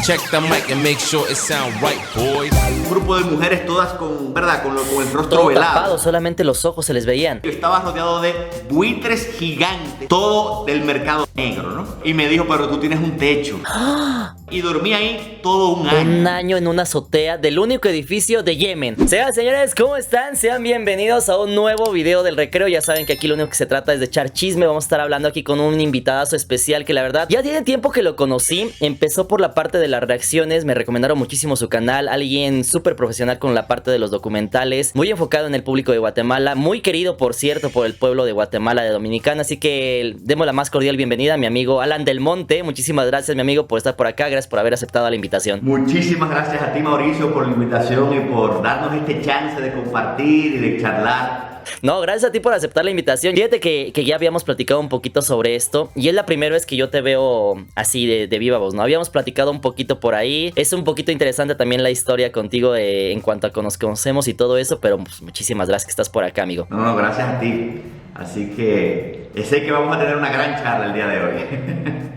Check the mic and make sure it sound right, boys. Un grupo de mujeres todas con, ¿verdad? Con el rostro Todo velado. tapado, solamente los ojos se les veían. Yo estaba rodeado de buitres gigantes, todo del mercado negro, ¿no? Y me dijo, pero tú tienes un techo. Y dormí ahí todo un año. Un año en una azotea del único edificio de Yemen. Sean señores, ¿cómo están? Sean bienvenidos a un nuevo video del recreo. Ya saben que aquí lo único que se trata es de echar chisme. Vamos a estar hablando aquí con un invitadazo especial que la verdad ya tiene tiempo que lo conocí. Empezó por la parte de las reacciones, me recomendaron muchísimo su canal. Alguien súper profesional con la parte de los documentales, muy enfocado en el público de Guatemala, muy querido por cierto por el pueblo de Guatemala, de Dominicana. Así que demos la más cordial bienvenida a mi amigo Alan Del Monte. Muchísimas gracias, mi amigo, por estar por acá. Gracias por haber aceptado la invitación. Muchísimas gracias a ti, Mauricio, por la invitación y por darnos este chance de compartir y de charlar. No, gracias a ti por aceptar la invitación. Fíjate que ya habíamos platicado un poquito sobre esto y es la primera vez que yo te veo así de viva voz, ¿no? Habíamos platicado un poquito por ahí. Es un poquito interesante también la historia contigo en cuanto a que nos conocemos y todo eso, pero pues, muchísimas gracias que estás por acá, amigo. No, gracias a ti. Así que sé que vamos a tener una gran charla el día de hoy.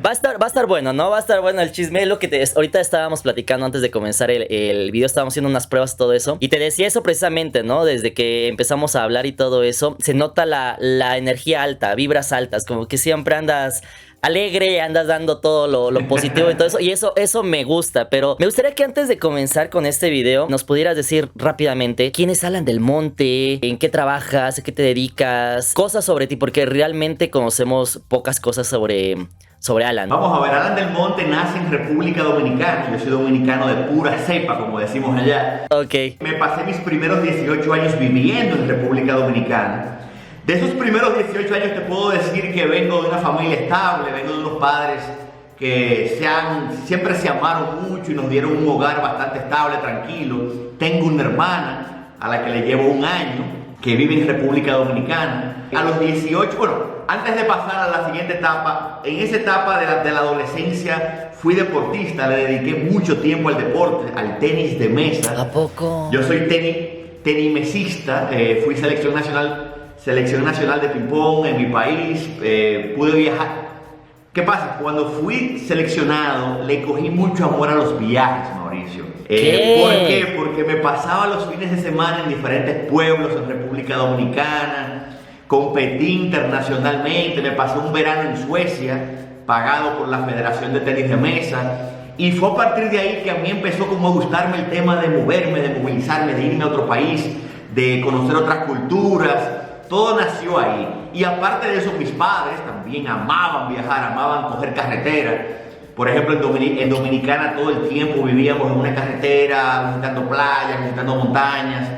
Va a estar bueno, ¿no? Va a estar bueno el chisme. Lo que ahorita estábamos platicando antes de comenzar el video, estábamos haciendo unas pruebas, todo eso. Y te decía eso precisamente, ¿no? Desde que empezamos a hablar y todo eso, se nota la energía alta, vibras altas, como que siempre andas alegre, andas dando todo lo positivo y todo eso. Y eso me gusta. Pero me gustaría que antes de comenzar con este video nos pudieras decir rápidamente quién es Alan Del Monte, en qué trabajas, a qué te dedicas, cosas sobre ti, porque realmente conocemos pocas cosas sobre Alan. Vamos a ver, Alan Del Monte nace en República Dominicana. Yo soy dominicano de pura cepa, como decimos allá. Ok. Me pasé mis primeros 18 años viviendo en República Dominicana. De esos primeros 18 años te puedo decir que vengo de una familia estable, vengo de unos padres que siempre se amaron mucho y nos dieron un hogar bastante estable, tranquilo. Tengo una hermana a la que le llevo un año, que vive en República Dominicana. A los 18, bueno, antes de pasar a la siguiente etapa, en esa etapa de la adolescencia fui deportista, le dediqué mucho tiempo al deporte, al tenis de mesa. ¿A poco? Yo soy tenimesista, fui selección nacional de ping-pong en mi país, pude viajar. ¿Qué pasa? Cuando fui seleccionado, le cogí mucho amor a los viajes, Mauricio. ¿Por qué? Porque me pasaba los fines de semana en diferentes pueblos en República Dominicana, competí internacionalmente, me pasé un verano en Suecia, pagado por la Federación de Tenis de Mesa, y fue a partir de ahí que a mí empezó como a gustarme el tema de moverme, de movilizarme, de irme a otro país, de conocer otras culturas. Todo nació ahí. Y aparte de eso, mis padres también amaban viajar, amaban coger carretera. Por ejemplo, en Dominicana todo el tiempo vivíamos en una carretera, visitando playas, visitando montañas.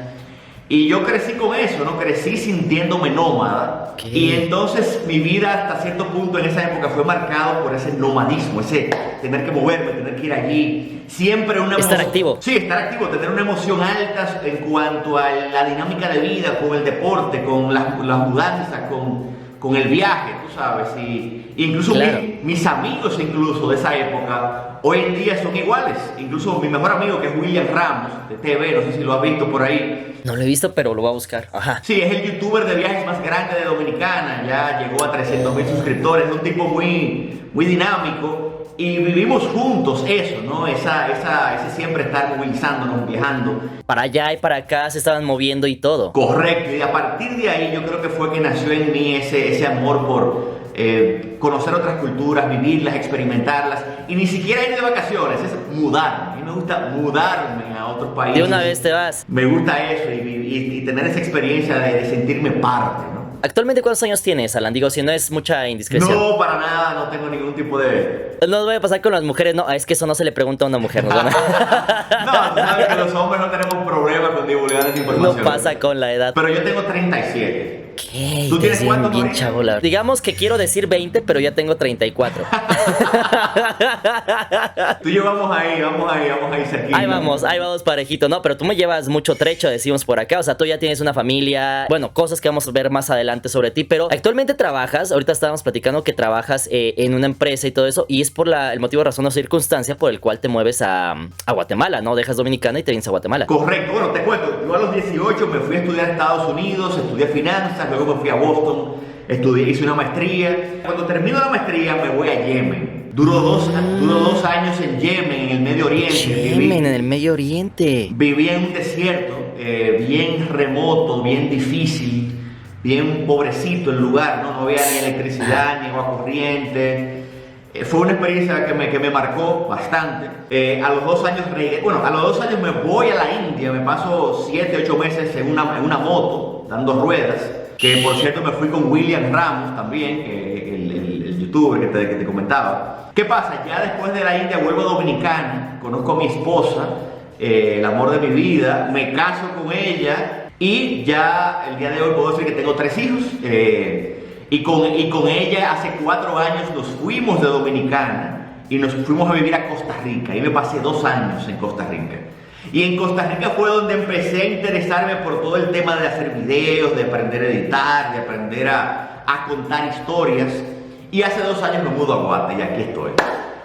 Y yo crecí con eso, ¿no? Crecí sintiéndome nómada. ¿Qué? Y entonces mi vida hasta cierto punto en esa época fue marcado por ese nomadismo, ese tener que moverme, tener que ir allí. Siempre una estar activo. Sí, estar activo, tener una emoción alta en cuanto a la dinámica de vida, con el deporte, con las mudanzas, con el viaje, tú sabes. Y incluso claro, mis amigos incluso de esa época, hoy en día son iguales. Incluso mi mejor amigo, que es William Ramos, de TV, no sé si lo has visto por ahí. No lo he visto, pero lo voy a buscar. Ajá. Sí, es el youtuber de viajes más grande de Dominicana. Ya llegó a 300,000 suscriptores. Es un tipo muy dinámico. Y vivimos juntos eso, ¿no? Ese siempre estar movilizándonos, viajando. Para allá y para acá se estaban moviendo y todo. Correcto. Y a partir de ahí yo creo que fue que nació en mí ese amor por conocer otras culturas, vivirlas, experimentarlas. Y ni siquiera ir de vacaciones, es mudarme. A mí me gusta mudarme a otro país. De una vez te vas. Me gusta eso y tener esa experiencia de sentirme parte, ¿no? ¿Actualmente cuántos años tienes, Alan? Digo, si no es mucha indiscreción. No, para nada, no tengo ningún tipo de... No voy a pasar con las mujeres, no, es que eso no se le pregunta a una mujer, ¿no? No, tú sabes que los hombres no tenemos problema con divulgar esa información. No pasa con la edad. Pero yo tengo 37. ¿Qué? ¿Tú tienes cuánto, bien chavo, la... Digamos que quiero decir 20, pero ya tengo 34. Tú y yo vamos ahí cerquita. Ahí vamos parejito, no, pero tú me llevas mucho trecho, decimos por acá, o sea, tú ya tienes una familia, bueno, cosas que vamos a ver más adelante sobre ti, pero actualmente trabajas, ahorita estábamos platicando que trabajas en una empresa y todo eso, y es por el motivo, razón o circunstancia por el cual te mueves a Guatemala, ¿no? Dejas Dominicana y te vienes a Guatemala. Correcto, bueno, te cuento, yo a los 18 me fui a estudiar a Estados Unidos, estudié finanzas, luego me fui a Boston, hice una maestría. Cuando termino la maestría me voy a Yemen. Duró dos años en Yemen, en el Medio Oriente. Yemen, en el Medio Oriente. Viví en un desierto, bien remoto, bien difícil, bien pobrecito el lugar, ¿no? No había ni electricidad, ni agua corriente. Fue una experiencia que me marcó bastante. A los 2 años a los 2 años me voy a la India, me paso 7, 8 meses en una moto, dando ruedas, que por cierto me fui con William Ramos también, el youtuber que te comentaba. ¿Qué pasa? Ya después de la India vuelvo a Dominicana, conozco a mi esposa, el amor de mi vida, me caso con ella y ya el día de hoy puedo decir que tengo 3 hijos. Y con ella hace 4 años nos fuimos de Dominicana y nos fuimos a vivir a Costa Rica. Y me pasé 2 años en Costa Rica. Y en Costa Rica fue donde empecé a interesarme por todo el tema de hacer videos, de aprender a editar, de aprender a contar historias. Y hace 2 años me mudo a Guate y aquí estoy.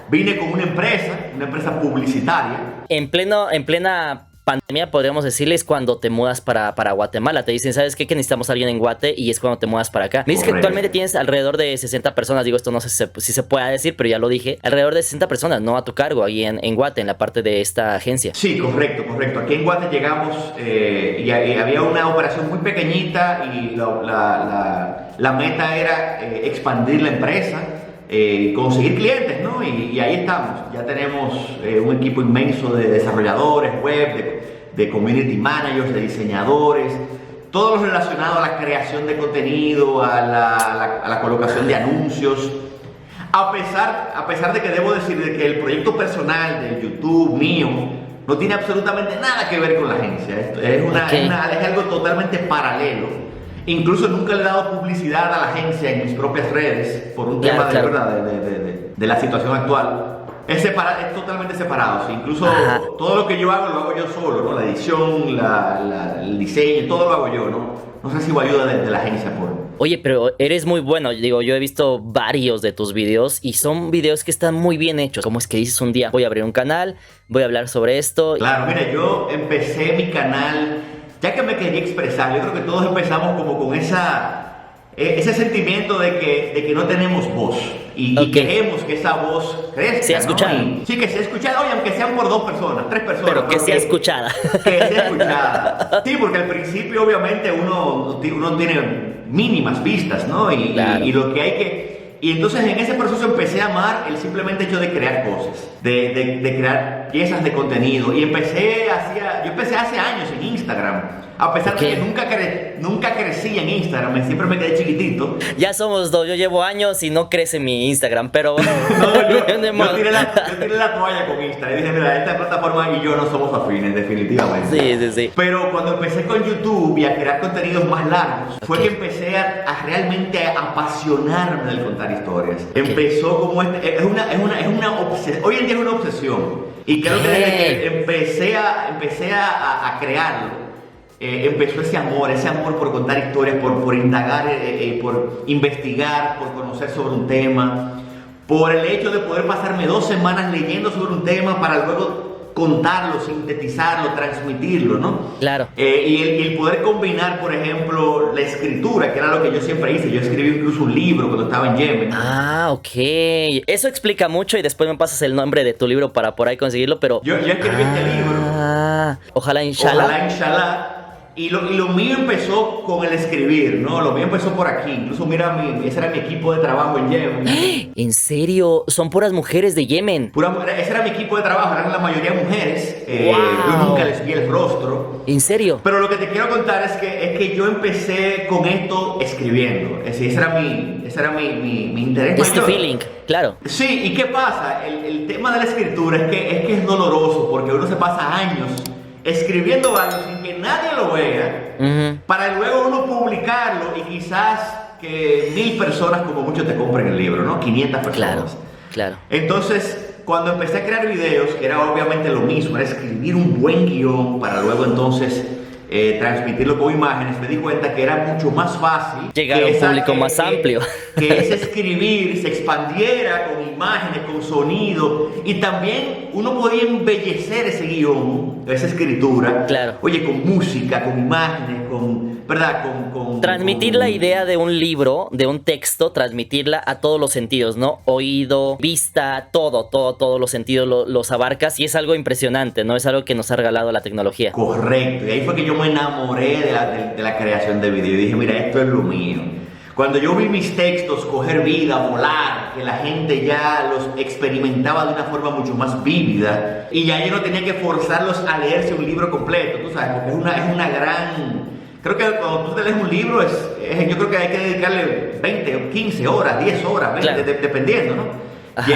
Vine con una empresa publicitaria. En plena pandemia, podríamos decirles, cuando te mudas para Guatemala. Te dicen, ¿sabes qué? Que necesitamos a alguien en Guate, y es cuando te mudas para acá. Me dices que actualmente tienes alrededor de 60 personas. Digo, esto no sé si se pueda decir, pero ya lo dije. Alrededor de 60 personas, ¿no? A tu cargo ahí en Guate, en la parte de esta agencia. Sí, correcto. Aquí en Guate llegamos y había una operación muy pequeñita y la meta era expandir la empresa. Conseguir clientes, ¿no? Y ahí estamos. Ya tenemos un equipo inmenso de desarrolladores web, de community managers, de diseñadores, todo lo relacionado a la creación de contenido, a la colocación de anuncios. A pesar de que debo decir de que el proyecto personal de YouTube mío no tiene absolutamente nada que ver con la agencia. Es algo totalmente paralelo. Incluso nunca le he dado publicidad a la agencia en mis propias redes por un tema de la situación actual. Es totalmente separado. ¿Sí? Incluso todo lo que yo hago lo hago yo solo, ¿no? La edición, el diseño, todo lo hago yo, ¿no? No recibo ayuda de la agencia por... Oye, pero eres muy bueno. Digo, yo he visto varios de tus videos y son videos que están muy bien hechos. ¿Cómo es que dices un día, voy a abrir un canal, voy a hablar sobre esto? Claro, mira, yo empecé mi canal ya que me quería expresar. Yo creo que todos empezamos como con ese sentimiento de que no tenemos voz y queremos que esa voz crezca, sea escuchada. ¿no? Sí, que sea escuchada, oye, aunque sean por 2 personas, 3 personas. Pero que sea escuchada. Que sea escuchada. Sí, porque al principio obviamente uno tiene mínimas vistas, ¿no? Y lo que hay que... Y entonces en ese proceso empecé a amar el simplemente hecho de crear cosas, de crear piezas de contenido. Y yo empecé hace años en Instagram, a pesar de que nunca crecí en Instagram, siempre me quedé chiquitito. Ya somos 2, yo llevo años y no crece mi Instagram, pero... yo tiré la toalla con Instagram y dije, mira, esta plataforma y yo no somos afines, definitivamente. Sí. Pero cuando empecé con YouTube y a crear contenidos más largos, fue que empecé a realmente apasionarme del contar historias. Empezó como es una obsesión. Hoy en día es una obsesión. Y creo que desde que empecé a crearlo, empezó ese amor por contar historias, por indagar, por investigar, por conocer sobre un tema, por el hecho de poder pasarme 2 semanas leyendo sobre un tema para luego contarlo, sintetizarlo, transmitirlo, ¿no? Claro. Y el poder combinar, por ejemplo, la escritura, que era lo que yo siempre hice. Yo escribí incluso un libro cuando estaba en Yemen. Ah, ok. Eso explica mucho y después me pasas el nombre de tu libro para por ahí conseguirlo, pero... Yo escribí este libro. Ojalá, inshallah. Ojalá, inshallah. Y lo mío empezó con el escribir, ¿no? Lo mío empezó por aquí. Incluso mira, ese era mi equipo de trabajo en Yemen. ¿En serio? Son puras mujeres de Yemen. Ese era mi equipo de trabajo, eran la mayoría mujeres. Wow. Yo nunca les vi el rostro. ¿En serio? Pero lo que te quiero contar es que yo empecé con esto escribiendo. Es decir, ese era mi interés mayor. Este feeling, claro. Sí, ¿y qué pasa? El tema de la escritura es que es doloroso porque uno se pasa años escribiendo algo sin que nadie lo vea, para luego uno publicarlo y quizás que 1000 personas como mucho te compren el libro, ¿no? 500 personas. Claro. Entonces, cuando empecé a crear videos, que era obviamente lo mismo, era escribir un buen guión para luego entonces transmitirlo con imágenes, me di cuenta que era mucho más fácil llegar a un público más amplio. Que ese escribir se expandiera con imágenes, con sonido, y también uno podía embellecer ese guión, esa escritura. Claro. Oye, con música, con imágenes, ¿verdad? Transmitir la idea de un libro, de un texto, transmitirla a todos los sentidos, ¿no? Oído, vista, todos los sentidos los abarcas y es algo impresionante, ¿no? Es algo que nos ha regalado la tecnología. Correcto, y ahí fue que yo me enamoré de la creación de video y dije, mira, esto es lo mío. Cuando yo vi mis textos coger vida, volar, que la gente ya los experimentaba de una forma mucho más vívida y ya yo no tenía que forzarlos a leerse un libro completo, tú sabes, porque es una gran... Creo que cuando tú te lees un libro, yo creo que hay que dedicarle 20, 15 horas, 10 horas, 20, claro. Dependiendo, ¿no? Ajá. Y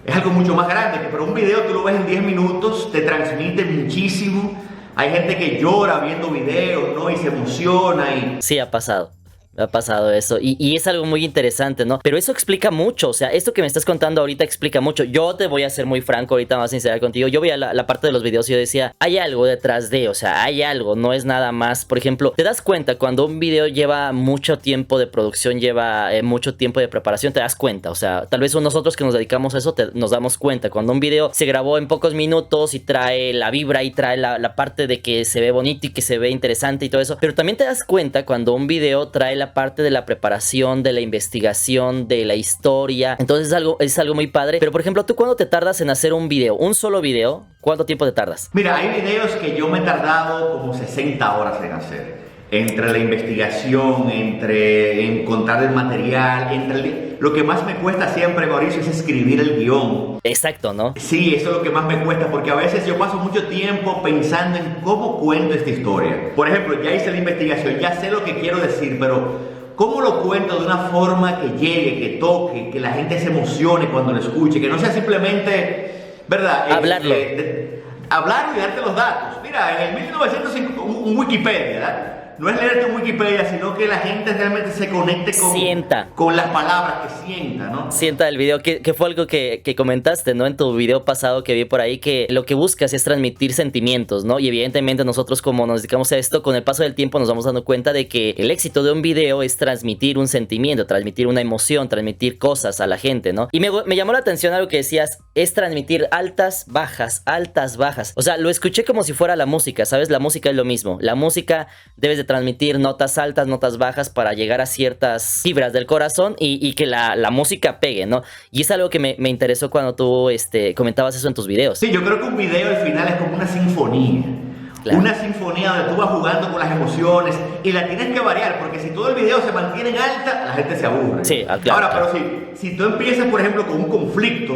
es algo mucho más grande, pero un video tú lo ves en 10 minutos, te transmite muchísimo. Hay gente que llora viendo videos, ¿no? Y se emociona y... Sí, ha pasado. Ha pasado eso y es algo muy interesante, ¿no? Pero eso explica mucho, o sea, esto que me estás contando ahorita explica mucho. Yo te voy a ser muy franco ahorita, más sincera contigo. Yo veía la parte de los videos y yo decía, hay algo detrás de, o sea, hay algo, no es nada más. Por ejemplo, te das cuenta cuando un video lleva mucho tiempo de producción, lleva mucho tiempo de preparación, te das cuenta, o sea, tal vez nosotros que nos dedicamos a eso nos damos cuenta. Cuando un video se grabó en pocos minutos y trae la vibra y trae la parte de que se ve bonito y que se ve interesante y todo eso, pero también te das cuenta cuando un video trae la parte de la preparación, de la investigación, de la historia. Entonces es algo muy padre. Pero por ejemplo, ¿tú cuándo te tardas en hacer un video? Un solo video, ¿cuánto tiempo te tardas? Mira, hay videos que yo me he tardado como 60 horas en hacer. Entre la investigación, entre encontrar el material, lo que más me cuesta siempre, Mauricio, es escribir el guión. Exacto, ¿no? Sí, eso es lo que más me cuesta, porque a veces yo paso mucho tiempo pensando en cómo cuento esta historia. Por ejemplo, ya hice la investigación, ya sé lo que quiero decir, pero ¿cómo lo cuento de una forma que llegue, que toque, que la gente se emocione cuando lo escuche? Que no sea simplemente, ¿verdad? Hablarlo. Hablar y darte los datos. Mira, en el 1905, un Wikipedia, ¿verdad? No es leerte un Wikipedia, sino que la gente realmente se conecte con las palabras, que sienta, ¿no? Sienta el video, que fue algo que comentaste, ¿no? En tu video pasado que vi por ahí, que lo que buscas es transmitir sentimientos, ¿no? Y evidentemente nosotros, como nos dedicamos a esto, con el paso del tiempo nos vamos dando cuenta de que el éxito de un video es transmitir un sentimiento, transmitir una emoción, transmitir cosas a la gente, ¿no? Y me llamó la atención algo que decías, es transmitir altas, bajas, altas, bajas. O sea, lo escuché como si fuera la música, ¿sabes? La música es lo mismo. La música debes de transmitir notas altas, notas bajas para llegar a ciertas fibras del corazón y que la música pegue, ¿no? Y es algo que me interesó cuando tú comentabas eso en tus videos. Sí, yo creo que un video al final es como una sinfonía. Claro. Una sinfonía donde tú vas jugando con las emociones y la tienes que variar, porque si todo el video se mantiene en alta, la gente se aburre. Sí, claro. Ahora, pero si tú empiezas, por ejemplo, con un conflicto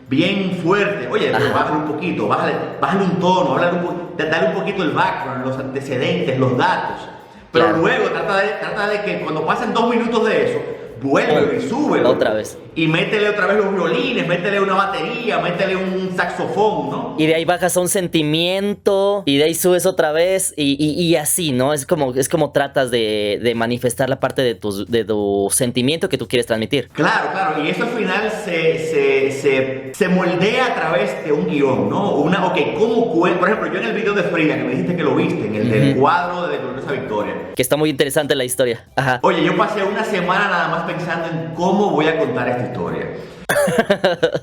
bien fuerte, oye, pero bájale un poquito, bájale un tono, dale un poquito el background, los antecedentes, los datos. Pero claro, luego trata de que cuando pasen 2 minutos de eso, vuelve y sube otra vez. Y métele otra vez los violines, métele una batería, métele un saxofón, ¿no? Y de ahí bajas a un sentimiento y de ahí subes otra vez y así, ¿no? Es como tratas de manifestar la parte de tu sentimiento que tú quieres transmitir. Claro, y eso al final se moldea a través de un guión, ¿no? Por ejemplo, yo en el video de Frida, que me dijiste que lo viste, en el del cuadro de Gloriosa Victoria. Que está muy interesante la historia. Ajá. Oye, yo pasé una semana nada más pensando en cómo voy a contar esta historia.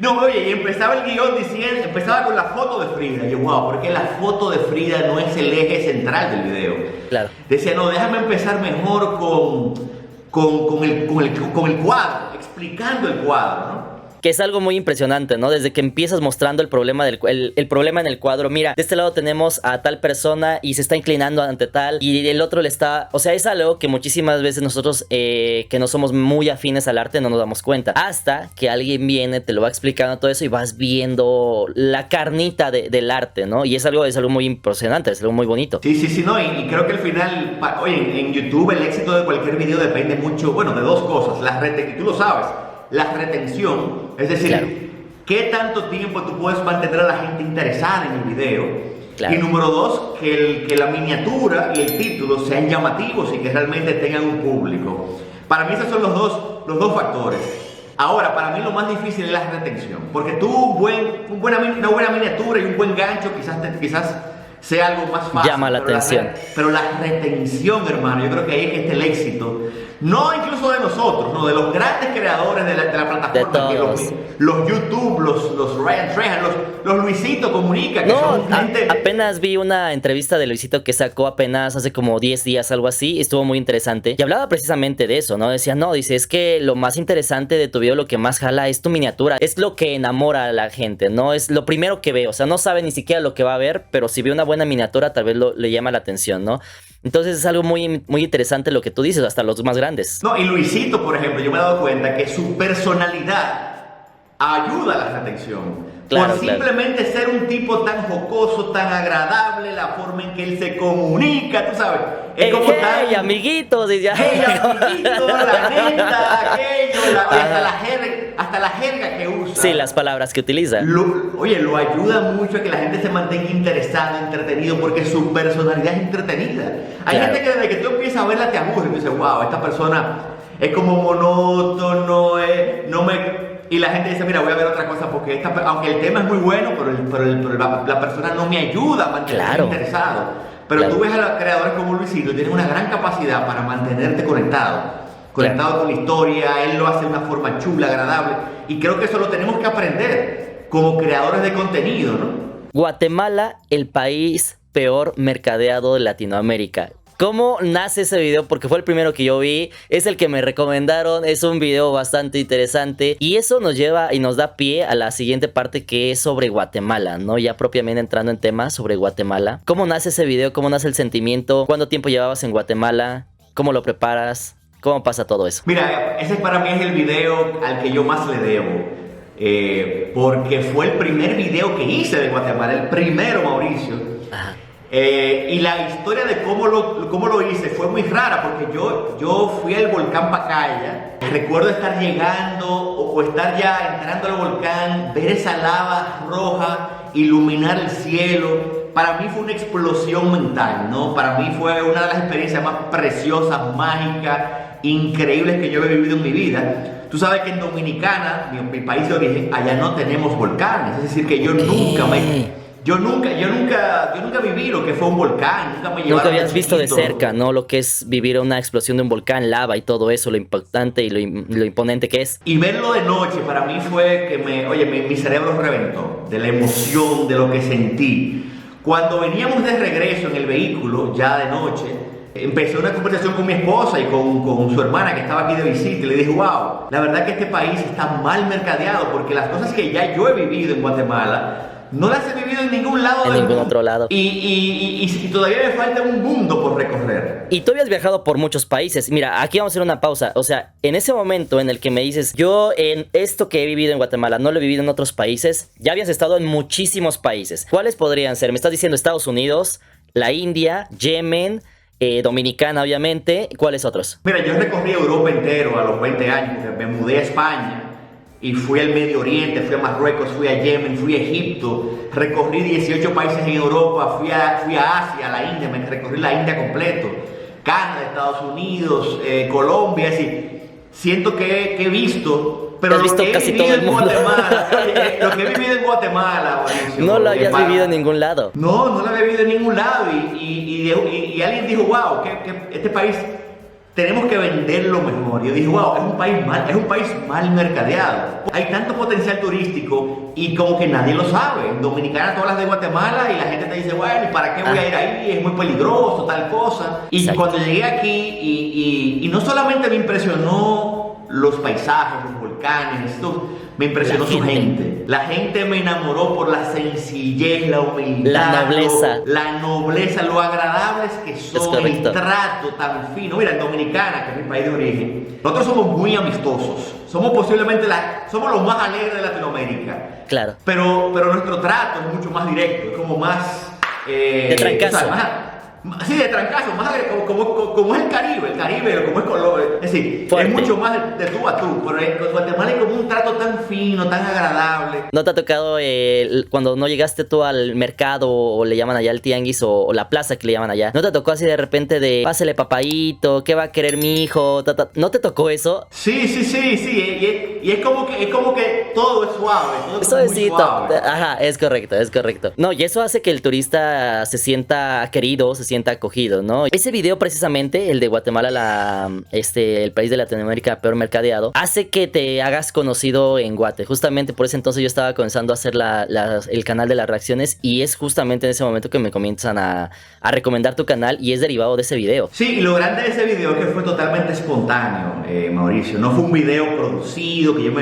No, oye, y empezaba el guión empezaba con la foto de Frida. Y yo, wow, ¿por qué la foto de Frida no es el eje central del video? Claro. Decía, no, déjame empezar mejor con el cuadro, explicando el cuadro, ¿no? Que es algo muy impresionante, ¿no? Desde que empiezas mostrando el problema el problema en el cuadro. Mira, de este lado tenemos a tal persona y se está inclinando ante tal, y el otro le está... O sea, es algo que muchísimas veces nosotros que no somos muy afines al arte no nos damos cuenta. Hasta que alguien viene, te lo va explicando todo eso y vas viendo la carnita del arte, ¿no? Y es algo muy impresionante, es algo muy bonito. Sí, no, y creo que al final, oye, en YouTube el éxito de cualquier video depende mucho, bueno, de 2 cosas. Tú lo sabes. La retención, es decir, claro, qué tanto tiempo tú puedes mantener a la gente interesada en el video. Claro. Y número 2, que la miniatura y el título sean llamativos y que realmente tengan un público. Para mí esos son los dos factores. Ahora, para mí lo más difícil es la retención, porque tú una buena miniatura y un buen gancho quizás sea algo más fácil. Llama la atención. Pero la retención, hermano, yo creo que ahí es que está el éxito. No incluso de nosotros, no, de los grandes creadores de la plataforma. De todos. Los YouTube, los Ryan Trehan, los Luisito comunica, que No, son gente... apenas vi una entrevista de Luisito que sacó apenas hace como 10 días, algo así, estuvo muy interesante. Y hablaba precisamente de eso, ¿no? Decía, no, dice, es que lo más interesante de tu video, lo que más jala es tu miniatura. Es lo que enamora a la gente, ¿no? Es lo primero que ve, o sea, no sabe ni siquiera lo que va a ver, pero si ve una buena miniatura, tal vez le llama la atención, ¿no? Entonces es algo muy, muy interesante lo que tú dices, hasta los más grandes. No, y Luisito, por ejemplo, yo me he dado cuenta que su personalidad ayuda a la retención. Claro, por simplemente ser un tipo tan jocoso, tan agradable, la forma en que él se comunica, tú sabes. Es como tan... amiguitos, dice, Hey, amiguito, la neta, aquello, hasta la jerga que usa. Sí, las palabras que utiliza. Oye, lo ayuda mucho a que la gente se mantenga interesada, entretenido, porque su personalidad es entretenida. Hay Claro. gente que desde que tú empiezas a verla te aburre y tú dices, wow, esta persona es como monótono, no me... Y la gente dice, mira, voy a ver otra cosa porque aunque el tema es muy bueno, pero la persona no me ayuda a mantenerme Claro. interesado. Pero Claro. tú ves a los creadores como Luisito, tienen una gran capacidad para mantenerte conectado con la historia, él lo hace de una forma chula, agradable, y creo que eso lo tenemos que aprender como creadores de contenido, ¿no? Guatemala, el país peor mercadeado de Latinoamérica. ¿Cómo nace ese video? Porque fue el primero que yo vi, es el que me recomendaron, es un video bastante interesante y eso nos lleva y nos da pie a la siguiente parte que es sobre Guatemala, ¿no? Ya propiamente entrando en temas sobre Guatemala. ¿Cómo nace ese video? ¿Cómo nace el sentimiento? ¿Cuánto tiempo llevabas en Guatemala? ¿Cómo lo preparas? ¿Cómo pasa todo eso? Mira, ese para mí es el video al que yo más le debo, porque fue el primer video que hice de Guatemala, el primero, Mauricio. Ajá. Y la historia de cómo lo hice fue muy rara, porque yo fui al volcán Pacaya. Recuerdo estar llegando o estar ya entrando al volcán, ver esa lava roja iluminar el cielo. Para mí fue una explosión mental, ¿no? Para mí fue una de las experiencias más preciosas, mágicas, increíbles que yo he vivido en mi vida. Tú sabes que en Dominicana, mi país de origen, allá no tenemos volcanes. Es decir, que yo nunca viví lo que fue un volcán, nunca me llevaron. Nunca habías de visto de chiquito. cerca, ¿no? Lo que es vivir una explosión de un volcán, lava y todo eso, lo impactante y lo imponente que es. Y verlo de noche para mí fue que mi cerebro reventó de la emoción, de lo que sentí. Cuando veníamos de regreso en el vehículo, ya de noche, empecé una conversación con mi esposa y con su hermana que estaba aquí de visita y le dije, wow, la verdad que este país está mal mercadeado porque las cosas que ya yo he vivido en Guatemala no las he vivido en ningún lado En del ningún mundo. otro lado. Y todavía me falta un mundo por recorrer. Y tú habías viajado por muchos países. Mira, aquí vamos a hacer una pausa. O sea, en ese momento en el que me dices, yo en esto que he vivido en Guatemala no lo he vivido en otros países, ya habías estado en muchísimos países. ¿Cuáles podrían ser? Me estás diciendo Estados Unidos, la India, Yemen, Dominicana, obviamente. ¿Cuáles otros? Mira, yo recorrí Europa entero a los 20 años, me mudé a España y fui al Medio Oriente, fui a Marruecos, fui a Yemen, fui a Egipto, recorrí 18 países en Europa, fui a Asia, a la India, me recorrí la India completo, Canadá, Estados Unidos, Colombia, así. Siento que he visto, pero Has visto lo que casi he vivido todo el en mundo. Guatemala, lo que he vivido en Guatemala, Mauricio, No lo habías para- vivido en ningún lado. No lo había vivido en ningún lado y alguien dijo, wow, que este país tenemos que venderlo mejor. Yo dije, wow, es un país mal mercadeado. Hay tanto potencial turístico y como que nadie lo sabe. En Dominicana tú hablas de Guatemala y la gente te dice, bueno, ¿y para qué voy a ir ahí? Es muy peligroso, tal cosa. Y Exacto. cuando llegué aquí y no solamente me impresionó los paisajes, los volcanes, esto, me impresionó La su gente. gente. La gente me enamoró por la sencillez, la humildad, La nobleza. la nobleza, lo agradables que son, el correcto. trato tan fino. Mira, en Dominicana, que es mi país de origen, nosotros somos muy amistosos. Somos posiblemente somos los más alegres de Latinoamérica. Claro. Pero nuestro trato es mucho más directo, es como más... De trancazo. o sea, sí, de trancazo, más como es el Caribe, como es Colombia, es decir, Fuerte. es mucho más de tú a tú, pero en Guatemala hay como un trato tan fino, tan agradable. ¿No te ha tocado cuando no llegaste tú al mercado o le llaman allá el tianguis o la plaza que le llaman allá? ¿No te tocó así de repente de pásele papaíto, qué va a querer mi hijo? ¿No te tocó eso? Sí, y es como que todo es suave, todo es muy Suavecito. suave. Ajá, es correcto. No, y eso hace que el turista se sienta querido, se sienta acogido, ¿no? Ese video precisamente, el de Guatemala, el país de Latinoamérica peor mercadeado, hace que te hagas conocido en Guate. Justamente por ese entonces yo estaba comenzando a hacer el canal de las reacciones y es justamente en ese momento que me comienzan a recomendar tu canal y es derivado de ese video. Sí, y lo grande de ese video es que fue totalmente espontáneo, Mauricio. No fue un video producido, que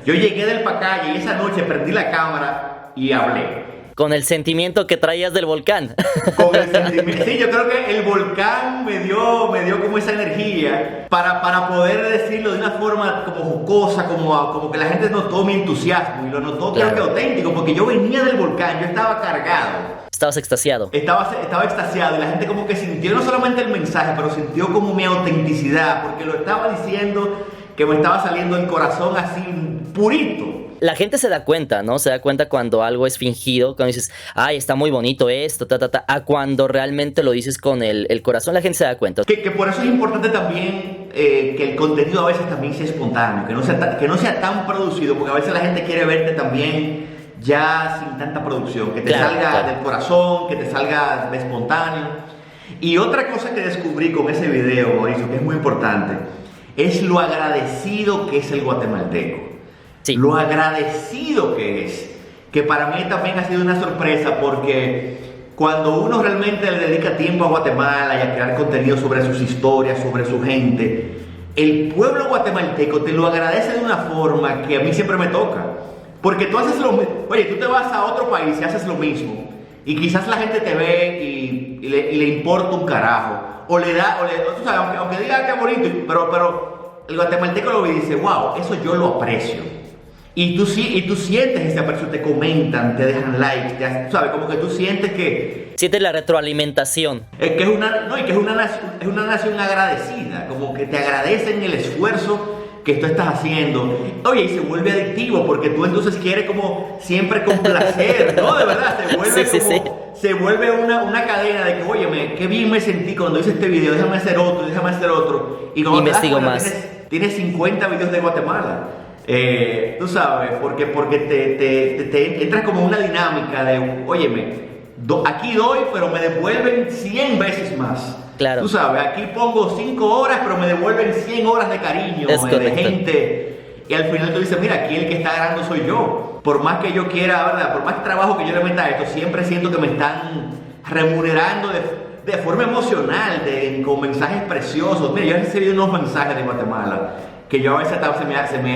yo llegué del Pacaya y esa noche prendí la cámara y hablé. Con el sentimiento que traías del volcán. Con el sentimiento. Sí, yo creo que el volcán me dio como esa energía para poder decirlo de una forma como jocosa, como que la gente notó mi entusiasmo y lo notó creo que auténtico, porque yo venía del volcán, yo estaba cargado. Estabas extasiado. Estaba extasiado y la gente como que sintió no solamente el mensaje, pero sintió como mi autenticidad, porque lo estaba diciendo que me estaba saliendo el corazón así purito. La gente se da cuenta, ¿no? Se da cuenta cuando algo es fingido, cuando dices, ay, está muy bonito esto, a cuando realmente lo dices con el corazón, la gente se da cuenta. Que por eso es importante también que el contenido a veces también sea espontáneo, que no sea tan producido, porque a veces la gente quiere verte también ya sin tanta producción, que te salga del corazón, que te salga de espontáneo. Y otra cosa que descubrí con ese video, Mauricio, que es muy importante, es lo agradecido que es el guatemalteco. Sí. Lo agradecido que es, que para mí también ha sido una sorpresa, porque cuando uno realmente le dedica tiempo a Guatemala y a crear contenido sobre sus historias, sobre su gente, el pueblo guatemalteco te lo agradece de una forma que a mí siempre me toca. Porque tú haces lo mismo, oye, tú te vas a otro país y haces lo mismo, y quizás la gente te ve y le importa un carajo, o tú sabes, aunque diga que bonito, pero el guatemalteco lo ve y dice, wow, eso yo lo aprecio. Y tú sientes ese aprecio, te comentan, te dejan likes, tú sabes, como que tú sientes que... Sientes la retroalimentación. Que es una nación agradecida, como que te agradecen el esfuerzo que tú estás haciendo. Oye, y se vuelve adictivo porque tú entonces quieres como siempre complacer, ¿no? De verdad, se vuelve una cadena de que, óyeme, qué bien me sentí cuando hice este video, déjame hacer otro. Y como investigo más. Tienes 50 videos de Guatemala. Tú sabes, porque te entras como una dinámica de, óyeme, aquí doy, pero me devuelven 100 veces más. Claro. Tú sabes, aquí pongo 5 horas, pero me devuelven 100 horas de cariño, de gente. Y al final tú dices, mira, aquí el que está ganando soy yo. Por más que yo quiera, ¿verdad? Por más trabajo que yo le meta a esto, siempre siento que me están remunerando de forma emocional, con mensajes preciosos. Mira, yo he recibido unos mensajes de Guatemala que yo a veces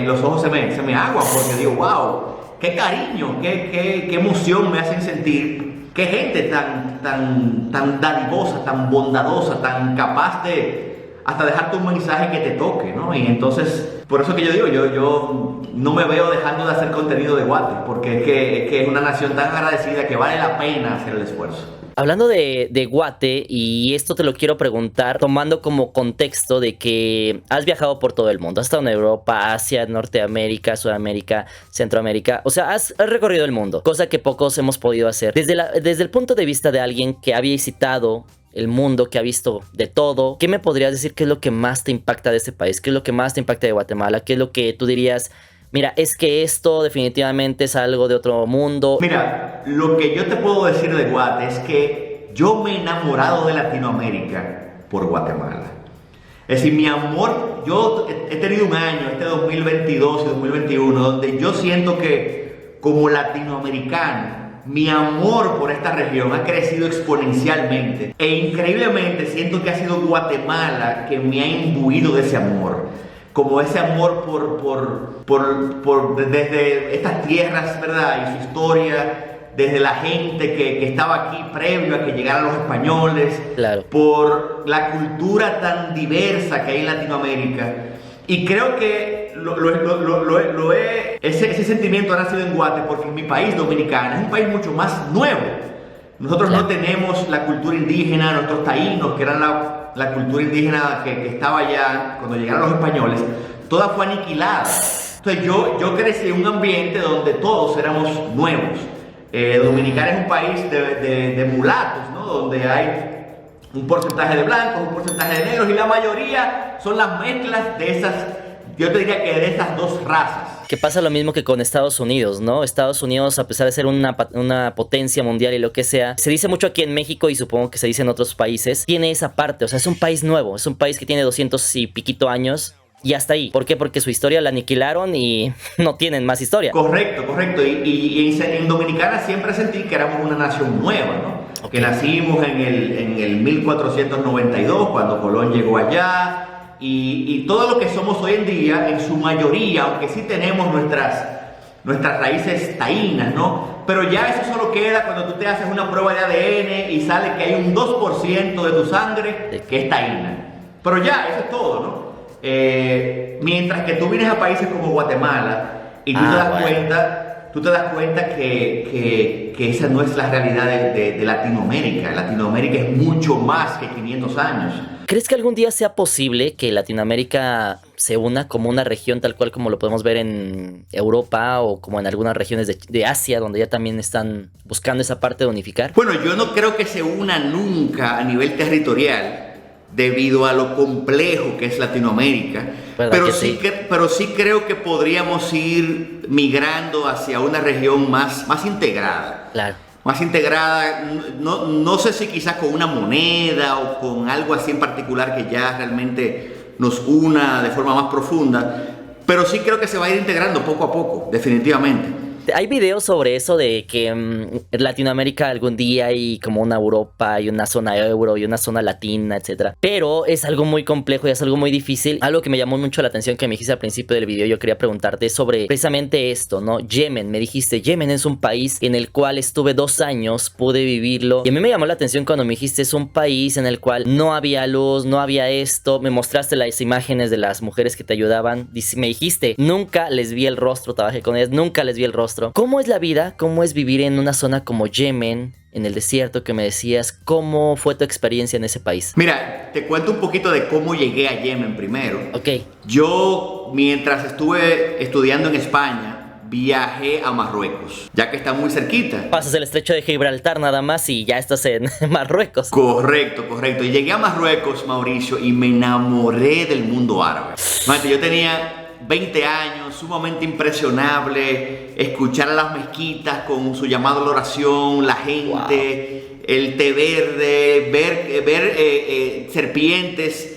los ojos se me aguan porque digo, wow, qué cariño, qué emoción me hacen sentir, qué gente tan dadivosa, tan bondadosa, tan capaz de hasta dejarte un mensaje que te toque, ¿no? Y entonces, por eso que yo digo, yo no me veo dejando de hacer contenido de Guate, porque es que es una nación tan agradecida que vale la pena hacer el esfuerzo. Hablando de Guate, y esto te lo quiero preguntar tomando como contexto de que has viajado por todo el mundo, has estado en Europa, Asia, Norteamérica, Sudamérica, Centroamérica, o sea, has recorrido el mundo, cosa que pocos hemos podido hacer. Desde el punto de vista de alguien que ha visitado el mundo, que ha visto de todo, ¿qué me podrías decir qué es lo que más te impacta de este país? ¿Qué es lo que más te impacta de Guatemala? ¿Qué es lo que tú dirías, mira, es que esto definitivamente es algo de otro mundo? Mira, lo que yo te puedo decir de Guate es que yo me he enamorado de Latinoamérica por Guatemala. Es decir, mi amor, yo he tenido un año, este 2022 y 2021, donde yo siento que como latinoamericano, mi amor por esta región ha crecido exponencialmente. E increíblemente siento que ha sido Guatemala que me ha imbuido de ese amor. Como ese amor desde estas tierras, ¿verdad? Y su historia, desde la gente que estaba aquí previo a que llegaran los españoles, claro, por la cultura tan diversa que hay en Latinoamérica. Y creo que ese sentimiento ha nacido en Guate porque mi país, Dominicana, es un país mucho más nuevo. Nosotros no tenemos la cultura indígena, nuestros taínos, que eran la cultura indígena que estaba allá cuando llegaron los españoles, toda fue aniquilada. Entonces yo crecí en un ambiente donde todos éramos nuevos. Dominicana es un país de mulatos, ¿no? Donde hay un porcentaje de blancos, un porcentaje de negros, y la mayoría son las mezclas de yo te diría que de esas dos razas. Que pasa lo mismo que con Estados Unidos, ¿no? Estados Unidos, a pesar de ser una potencia mundial y lo que sea, se dice mucho aquí en México y supongo que se dice en otros países, tiene esa parte, o sea, es un país nuevo, es un país que tiene 200 y piquito años y hasta ahí. ¿Por qué? Porque su historia la aniquilaron y no tienen más historia. Correcto, correcto. Y en Dominicana siempre sentí que éramos una nación nueva, ¿no? Okay. Que nacimos en el 1492, cuando Colón llegó allá. Y todo lo que somos hoy en día, en su mayoría, aunque sí tenemos nuestras raíces taínas, ¿no? Pero ya eso solo queda cuando tú te haces una prueba de ADN y sale que hay un 2% de tu sangre que es taína. Pero ya, eso es todo, ¿no? Mientras que tú vienes a países como Guatemala y tú te das cuenta que esa no es la realidad de Latinoamérica. Latinoamérica es mucho más que 500 años. ¿Crees que algún día sea posible que Latinoamérica se una como una región tal cual como lo podemos ver en Europa o como en algunas regiones de Asia, donde ya también están buscando esa parte de unificar? Bueno, yo no creo que se una nunca a nivel territorial debido a lo complejo que es Latinoamérica, pero sí creo que podríamos ir migrando hacia una región más integrada. Claro. Más integrada, no sé si quizás con una moneda o con algo así en particular que ya realmente nos una de forma más profunda, pero sí creo que se va a ir integrando poco a poco, definitivamente. Hay videos sobre eso de que Latinoamérica algún día hay como una Europa y una zona euro y una zona latina, etcétera. Pero es algo muy complejo y es algo muy difícil. Algo que me llamó mucho la atención que me dijiste al principio del video, yo quería preguntarte sobre precisamente esto, ¿no? Yemen, me dijiste, Yemen es un país en el cual estuve 2 años, pude vivirlo. Y a mí me llamó la atención cuando me dijiste, es un país en el cual no había luz, no había esto. Me mostraste las imágenes de las mujeres que te ayudaban. Me dijiste, nunca les vi el rostro, trabajé con ellas, nunca les vi el rostro. ¿Cómo es la vida? ¿Cómo es vivir en una zona como Yemen, en el desierto que me decías? ¿Cómo fue tu experiencia en ese país? Mira, te cuento un poquito de cómo llegué a Yemen primero. Ok. Yo, mientras estuve estudiando en España, viajé a Marruecos, ya que está muy cerquita. Pasas el estrecho de Gibraltar nada más y ya estás en Marruecos. Correcto, correcto. Y llegué a Marruecos, Mauricio, y me enamoré del mundo árabe. Imagínate, yo tenía 20 años, sumamente impresionable, escuchar a las mezquitas con su llamado a la oración, la gente, el té verde, ver serpientes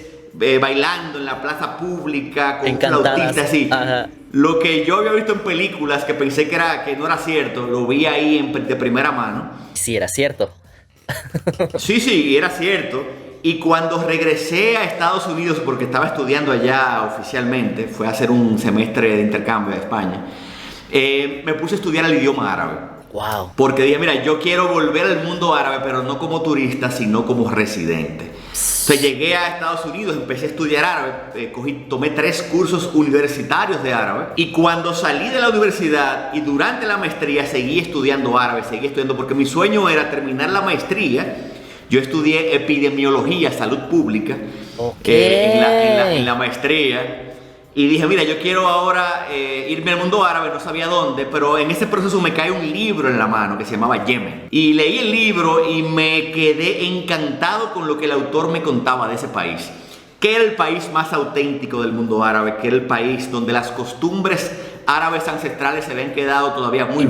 bailando en la plaza pública con flautistas, así. Ajá. Lo que yo había visto en películas que pensé que no era cierto, lo vi ahí de primera mano. Sí, era cierto. Sí, era cierto. Y cuando regresé a Estados Unidos, porque estaba estudiando allá oficialmente, fue a hacer un semestre de intercambio a España, me puse a estudiar el idioma árabe. Wow. Porque dije, mira, yo quiero volver al mundo árabe, pero no como turista, sino como residente. Entonces llegué a Estados Unidos, empecé a estudiar árabe, tomé 3 cursos universitarios de árabe. Y cuando salí de la universidad y durante la maestría seguí estudiando árabe, porque mi sueño era terminar la maestría. Yo estudié epidemiología, salud pública, en la maestría. Y dije, mira, yo quiero ahora irme al mundo árabe, no sabía dónde, pero en ese proceso me cae un libro en la mano que se llamaba Yemen. Y leí el libro y me quedé encantado con lo que el autor me contaba de ese país. Que era el país más auténtico del mundo árabe, que era el país donde las costumbres árabes ancestrales se habían quedado todavía muy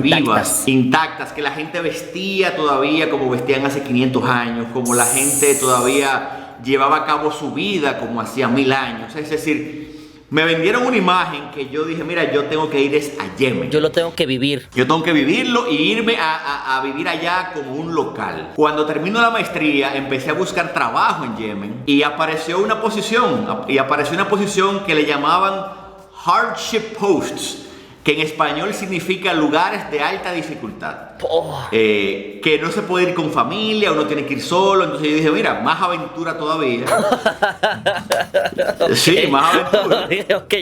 intactas, que la gente vestía todavía como vestían hace 500 años, como la gente todavía llevaba a cabo su vida como hacía 1000 años. Es decir, me vendieron una imagen que yo dije, mira, yo tengo que ir a Yemen. Yo lo tengo que vivir. Yo tengo que vivirlo y irme a vivir allá como un local. Cuando termino la maestría, empecé a buscar trabajo en Yemen y apareció una posición que le llamaban Hardship Posts, que en español significa lugares de alta dificultad. Que no se puede ir con familia, uno tiene que ir solo. Entonces yo dije, mira, más aventura todavía. Sí, más aventura. Ok.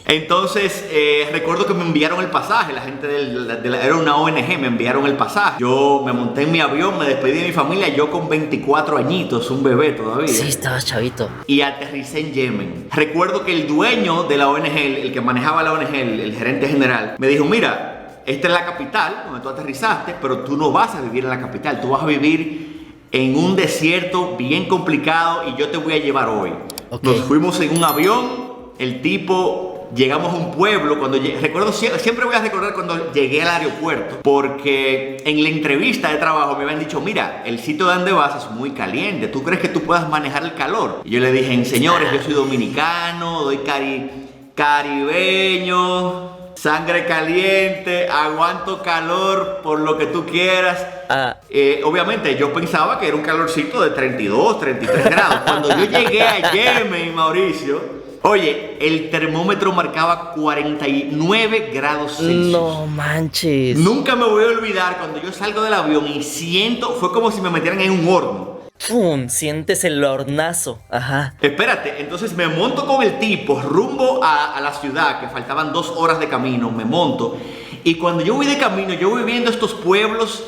Entonces recuerdo que me enviaron el pasaje. La gente era una ONG, me enviaron el pasaje. Yo me monté en mi avión, me despedí de mi familia, yo con 24 añitos, un bebé todavía. Sí, estaba chavito. Y aterricé en Yemen. Recuerdo que el dueño de la ONG, el que manejaba la ONG, el gerente general, me dijo, mira, esta es la capital donde tú aterrizaste, pero tú no vas a vivir en la capital, tú vas a vivir en un desierto bien complicado y yo te voy a llevar hoy. Okay. Nos fuimos en un avión, el tipo llegamos a un pueblo, recuerdo, siempre voy a recordar cuando llegué al aeropuerto, porque en la entrevista de trabajo me habían dicho, mira, el sitio donde vas es muy caliente, ¿tú crees que tú puedas manejar el calor? Y yo le dije, señores, yo soy dominicano, doy caribeño, sangre caliente, aguanto calor por lo que tú quieras. Obviamente yo pensaba que era un calorcito de 32, 33 grados. Cuando yo llegué a Yemen, Mauricio, oye, el termómetro marcaba 49 grados Celsius. No manches. Nunca me voy a olvidar cuando yo salgo del avión y fue como si me metieran en un horno. ¡Pum! Sientes el hornazo. Ajá. Espérate, entonces me monto con el tipo rumbo a la ciudad, que faltaban 2 horas de camino, me monto. Y cuando yo voy de camino, yo voy viendo estos pueblos,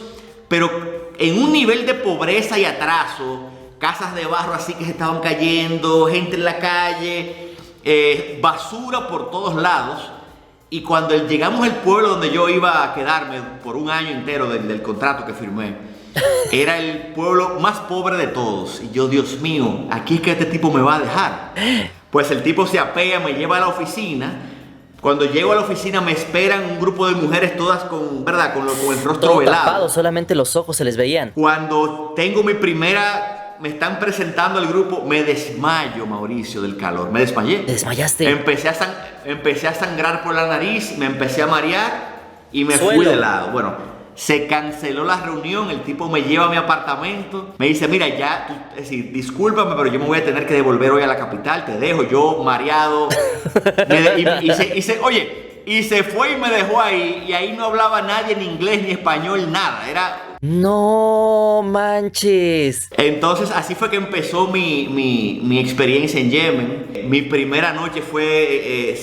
pero en un nivel de pobreza y atraso, casas de barro así que se estaban cayendo, gente en la calle, basura por todos lados. Y cuando llegamos al pueblo donde yo iba a quedarme por un año entero del contrato que firmé, era el pueblo más pobre de todos. Y yo, Dios mío, aquí es que este tipo me va a dejar. Pues el tipo se apea, me lleva a la oficina. Cuando llego a la oficina me esperan un grupo de mujeres todas con el rostro Todo velado. tapado, solamente los ojos se les veían. Cuando tengo me están presentando al grupo, me desmayo, Mauricio, del calor. Me desmayé. ¿Te desmayaste? Empecé a sangrar por la nariz, me empecé a marear y me Suelo. fui de lado. Bueno, se canceló la reunión, el tipo me lleva a mi apartamento, me dice, mira, es decir, discúlpame, pero yo me voy a tener que devolver hoy a la capital, te dejo, yo mareado. Y se fue y me dejó ahí, y ahí no hablaba nadie ni inglés ni español, nada, era... No manches. Entonces así fue que empezó mi experiencia en Yemen. Mi primera noche fue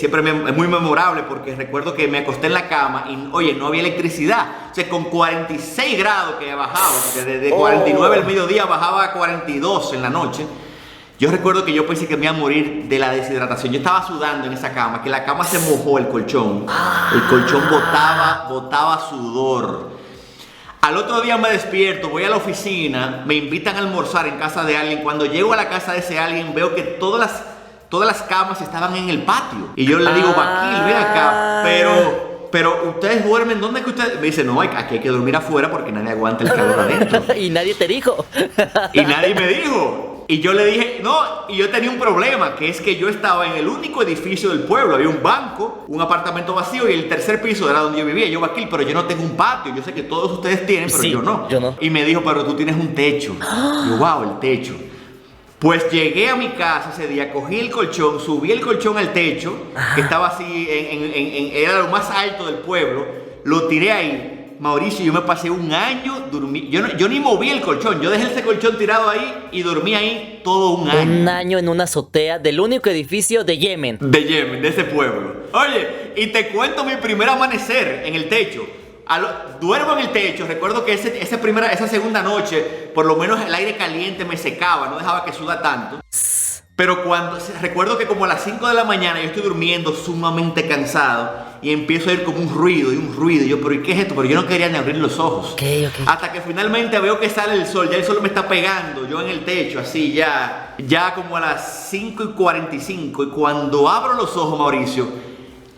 muy memorable porque recuerdo que me acosté en la cama y oye, no había electricidad. O sea, con 46 grados que bajaba, porque desde 49 al mediodía bajaba a 42 en la noche. Yo recuerdo que yo pensé que me iba a morir de la deshidratación. Yo estaba sudando en esa cama, que la cama se mojó, el colchón. El colchón botaba sudor. Al otro día me despierto, voy a la oficina, me invitan a almorzar en casa de alguien. Cuando llego a la casa de ese alguien veo que todas las camas estaban en el patio. Y yo le digo, Bakil, ven acá, pero ustedes duermen, ¿dónde es que ustedes? Me dice, no, aquí hay que dormir afuera porque nadie aguanta el calor adentro. Y nadie te dijo. Y nadie me dijo. Y yo le dije, no, y yo tenía un problema, que es que yo estaba en el único edificio del pueblo. Había un banco, un apartamento vacío y el tercer piso era donde yo vivía. Yo, Bakil, pero yo no tengo un patio. Yo sé que todos ustedes tienen, pero Sí, yo no. yo no. Y me dijo, pero tú tienes un techo. Yo, wow, el techo. Pues llegué a mi casa ese día, cogí el colchón, subí el colchón al techo, que estaba así, era lo más alto del pueblo, lo tiré ahí. Mauricio, yo me pasé un año durmiendo. Yo ni moví el colchón. Yo dejé ese colchón tirado ahí y dormí ahí todo un año. Un año en una azotea del único edificio de Yemen. De Yemen, de ese pueblo. Oye, y te cuento mi primer amanecer en el techo. Duermo en el techo. Recuerdo que esa segunda noche, por lo menos el aire caliente me secaba, no dejaba que suda tanto. Pero recuerdo que como a las 5 de la mañana yo estoy durmiendo sumamente cansado y empiezo a ir como un ruido. Y yo, pero ¿y qué es esto? Pero yo no quería ni abrir los ojos. Okay. Hasta que finalmente veo que sale el sol, ya el sol me está pegando, yo en el techo, así ya como a las 5:45. Y cuando abro los ojos, Mauricio,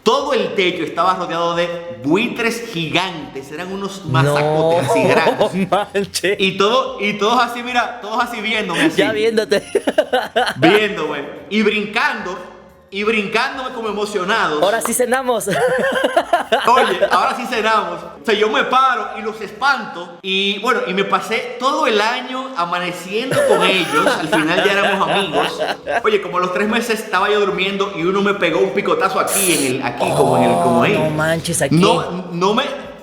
todo el techo estaba rodeado de buitres gigantes, eran unos mazacotes así grandes. No manches. Y todos así, mira, todos así viéndome así. Ya viéndote. Viéndome y brincándome como emocionados. Ahora sí cenamos. Oye, ahora sí cenamos. O sea, yo me paro y los espanto. Y bueno, y me pasé todo el año amaneciendo con ellos. Al final ya éramos amigos. Oye, como a los 3 meses estaba yo durmiendo y uno me pegó un picotazo aquí, como ahí. No manches, aquí.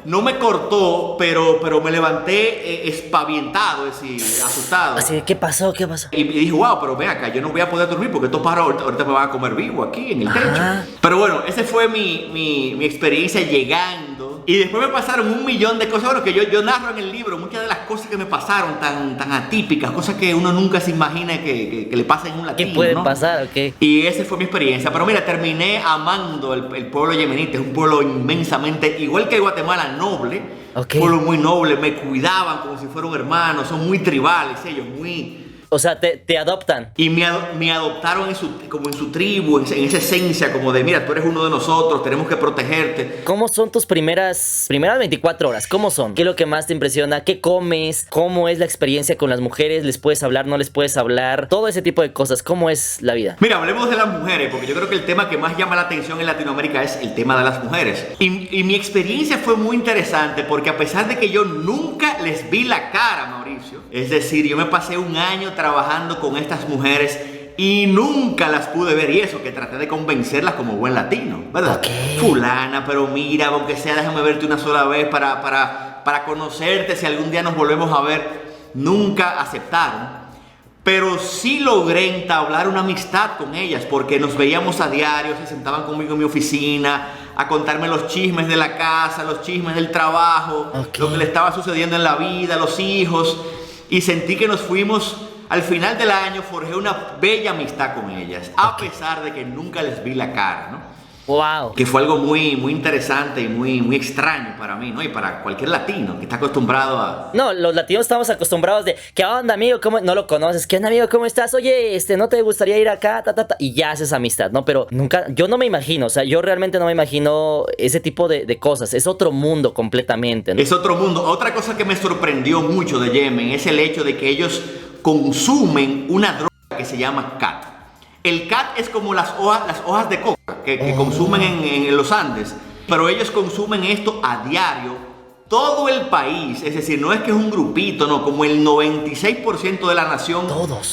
No me cortó, pero me levanté espavientado, es decir, asustado. Así, ¿qué pasó? Y dije, wow, pero ven acá, yo no voy a poder dormir porque estos pájaros ahorita me van a comer vivo aquí en el techo. Pero bueno, esa fue mi experiencia llegando. Y después me pasaron 1.000.000 de cosas, bueno, que yo narro en el libro, muchas de las cosas que me pasaron tan atípicas, cosas que uno nunca se imagina que le pasen en un latino, ¿Qué puede ¿no? pasar? ¿Ok? Y esa fue mi experiencia. Pero mira, terminé amando el pueblo yemenita. Es un pueblo inmensamente, igual que Guatemala, noble. Ok. Un pueblo muy noble. Me cuidaban como si fuera un hermano. Son muy tribales ellos, muy O sea, te adoptan. Y me adoptaron como en su tribu, en esa esencia como de, mira, tú eres uno de nosotros, tenemos que protegerte. ¿Cómo son tus primeras 24 horas? ¿Cómo son? ¿Qué es lo que más te impresiona? ¿Qué comes? ¿Cómo es la experiencia con las mujeres? ¿Les puedes hablar? ¿No les puedes hablar? Todo ese tipo de cosas. ¿Cómo es la vida? Mira, hablemos de las mujeres, porque yo creo que el tema que más llama la atención en Latinoamérica es el tema de las mujeres. Y mi experiencia fue muy interesante porque a pesar de que yo nunca les vi la cara, Mauricio, es decir, yo me pasé un año trabajando con estas mujeres y nunca las pude ver, y eso que traté de convencerlas como buen latino, ¿verdad? Okay. Fulana, pero mira, aunque sea, déjame verte una sola vez para conocerte, si algún día nos volvemos a ver. Nunca aceptaron. Pero sí logré entablar una amistad con ellas porque nos veíamos a diario, se sentaban conmigo en mi oficina a contarme los chismes de la casa, los chismes del trabajo, lo que le estaba sucediendo en la vida, los hijos, y sentí que nos fuimos, al final del año forjé una bella amistad con ellas, a pesar de que nunca les vi la cara, ¿no? Wow. Que fue algo muy, muy interesante y muy extraño para mí, ¿no? Y para cualquier latino que está acostumbrado a... No, los latinos estamos acostumbrados de, ¿qué onda, amigo? ¿Cómo? No lo conoces. ¿Qué onda, amigo? ¿Cómo estás? Oye, ¿no te gustaría ir acá? Y ya haces amistad, ¿no? Pero nunca, yo no me imagino, o sea, yo realmente no me imagino ese tipo de cosas. Es otro mundo completamente, ¿no? Es otro mundo. Otra cosa que me sorprendió mucho de Yemen es el hecho de que ellos consumen una droga que se llama cat. El cat es como las hojas de coca que consumen en los Andes, pero ellos consumen esto a diario, todo el país, es decir, no es que es un grupito, no, como el 96% de la nación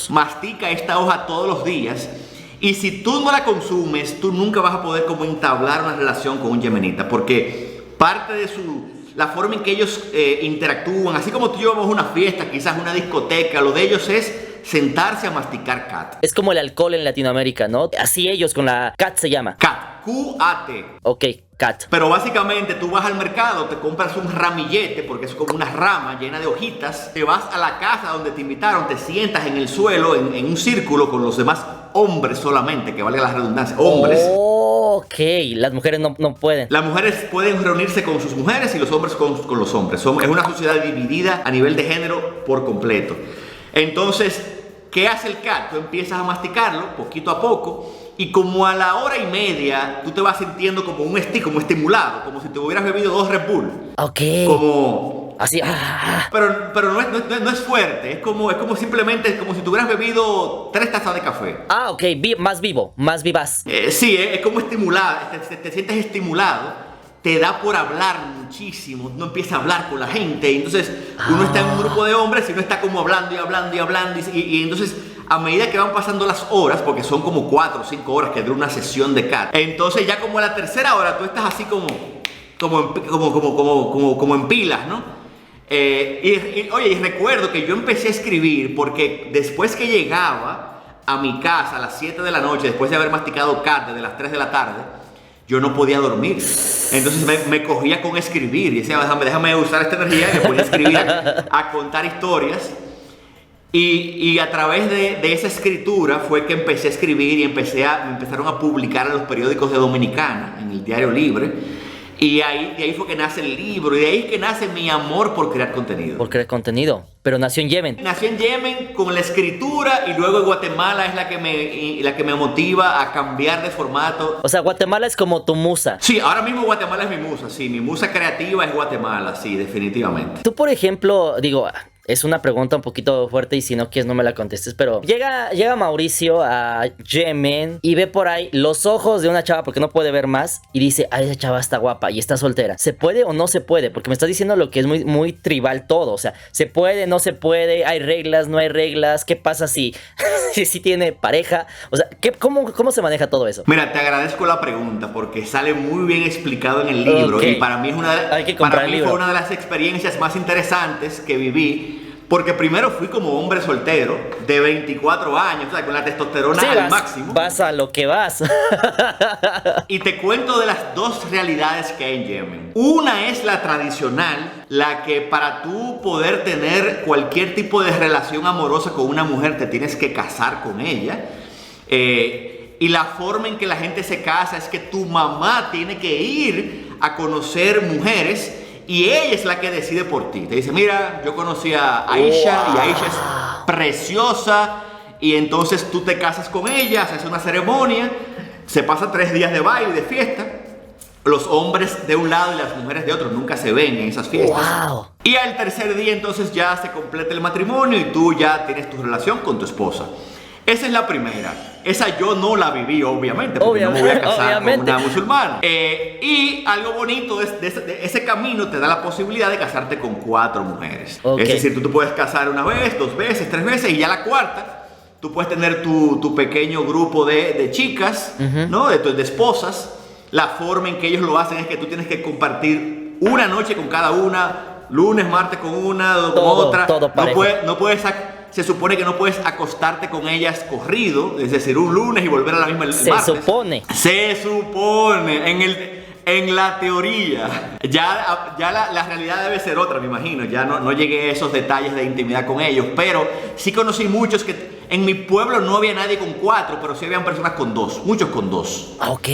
mastica esta hoja todos los días, y si tú no la consumes, tú nunca vas a poder como entablar una relación con un yemenita, porque parte de la forma en que ellos interactúan, así como tú y yo vamos a una fiesta, quizás una discoteca, lo de ellos es sentarse a masticar cat. Es como el alcohol en Latinoamérica, ¿no? Así ellos con la cat se llama. Cat, Q-A-T. Ok, cat. Pero básicamente tú vas al mercado, te compras un ramillete, porque es como una rama llena de hojitas, te vas a la casa donde te invitaron, te sientas en el suelo, en un círculo con los demás hombres solamente, que valga la redundancia, hombres. Ok, las mujeres no pueden. Las mujeres pueden reunirse con sus mujeres y los hombres con los hombres. Es una sociedad dividida a nivel de género por completo. Entonces, ¿qué hace el cat? Tú empiezas a masticarlo poquito a poco y como a la hora y media tú te vas sintiendo como como estimulado, como si te hubieras bebido 2 Red Bull. Ok. Como... Así. Pero no es fuerte, es como simplemente como si te hubieras bebido 3 tazas de café. Ah, ok, más vivo, más vivaz. Sí, es como estimulado, te sientes estimulado. Te da por hablar muchísimo, no empieza a hablar con la gente, entonces uno está en un grupo de hombres y uno está como hablando y entonces a medida que van pasando las horas, porque son como 4 o 5 horas que dura una sesión de cat, entonces ya como a la tercera hora tú estás así como en pilas, ¿no? Oye, y recuerdo que yo empecé a escribir porque después que llegaba a mi casa a las 7 de la noche, después de haber masticado cat desde las 3 de la tarde, yo no podía dormir. Entonces me cogía con escribir y decía, déjame usar esta energía, y me ponía a escribir, a contar historias. Y a través de esa escritura fue que empecé a escribir y me empezaron a publicar en los periódicos de Dominicana, en el Diario Libre. Y de ahí fue que nace el libro, y de ahí que nace mi amor por crear contenido. Por crear contenido, pero nació en Yemen. Nací en Yemen con la escritura y luego Guatemala es la que me motiva a cambiar de formato. O sea, Guatemala es como tu musa. Sí, ahora mismo Guatemala es mi musa, sí, mi musa creativa es Guatemala, sí, definitivamente. Tú, por ejemplo, digo... Es una pregunta un poquito fuerte y si no quieres no me la contestes, pero llega Mauricio a Yemen y ve por ahí los ojos de una chava porque no puede ver más y dice, esa chava está guapa y está soltera. ¿Se puede o no se puede? Porque me estás diciendo lo que es muy, muy tribal todo. O sea, ¿se puede, no se puede? ¿Hay reglas, no hay reglas? ¿Qué pasa si tiene pareja? O sea, ¿cómo se maneja todo eso? Mira, te agradezco la pregunta porque sale muy bien explicado en el libro y para mí fue una de las experiencias más interesantes que viví. Porque primero fui como hombre soltero de 24 años, o sea, con la testosterona al máximo. Vas a lo que vas. Y te cuento de las 2 realidades que hay en Yemen. Una es la tradicional, la que para tú poder tener cualquier tipo de relación amorosa con una mujer te tienes que casar con ella. Y la forma en que la gente se casa es que tu mamá tiene que ir a conocer mujeres y ella es la que decide por ti. Te dice, mira, yo conocí a Aisha y Aisha preciosa, y entonces tú te casas con ella, haces una ceremonia, se pasa 3 días de baile, de fiesta. Los hombres de un lado y las mujeres de otro nunca se ven en esas fiestas. Wow. Y al tercer día entonces ya se completa el matrimonio y tú ya tienes tu relación con tu esposa. Esa es la primera. Esa yo no la viví, obviamente, porque no me voy a casar con una musulmana. Y algo bonito de ese camino te da la posibilidad de casarte con 4 mujeres. Okay. Es decir, tú te puedes casar una vez, 2 veces, 3 veces, y ya la cuarta, tú puedes tener tu pequeño grupo de chicas, ¿no? De esposas. La forma en que ellos lo hacen es que tú tienes que compartir una noche con cada una, lunes, martes con una, con otra. Todo no puedes se supone que no puedes acostarte con ellas corrido, es decir, un lunes y volver a la misma el martes. Se supone, en la teoría. Ya la realidad debe ser otra, me imagino. Ya no llegué a esos detalles de intimidad con ellos, pero sí conocí muchos que... En mi pueblo no había nadie con 4, pero sí habían personas con 2, muchos con 2. Ok.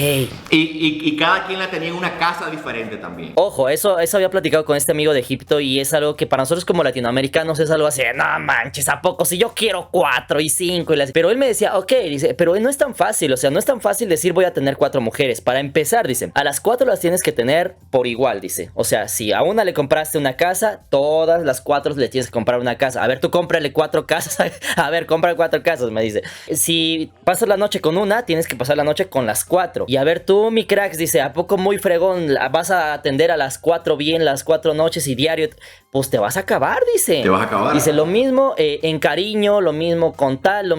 Y cada quien la tenía en una casa diferente también. Ojo, eso había platicado con este amigo de Egipto y es algo que para nosotros como latinoamericanos es algo así, no manches, ¿a poco? Si yo quiero 4 y 5 y las... Pero él me decía, ok, dice, pero no es tan fácil, o sea, no es tan fácil decir voy a tener 4 mujeres. Para empezar, dice, a las 4 las tienes que tener por igual, dice. O sea, si a una le compraste una casa, todas las 4 le tienes que comprar una casa. A ver, tú cómprale 4 casas, a ver, cómprale 4 casas, me dice. Si pasas la noche con una, tienes que pasar la noche con las 4. Y a ver tú, mi cracks, dice, ¿a poco muy fregón vas a atender a las 4 bien, las 4 noches y diario? Pues te vas a acabar, dice. Te vas a acabar. Dice, lo mismo en cariño, lo mismo con tal,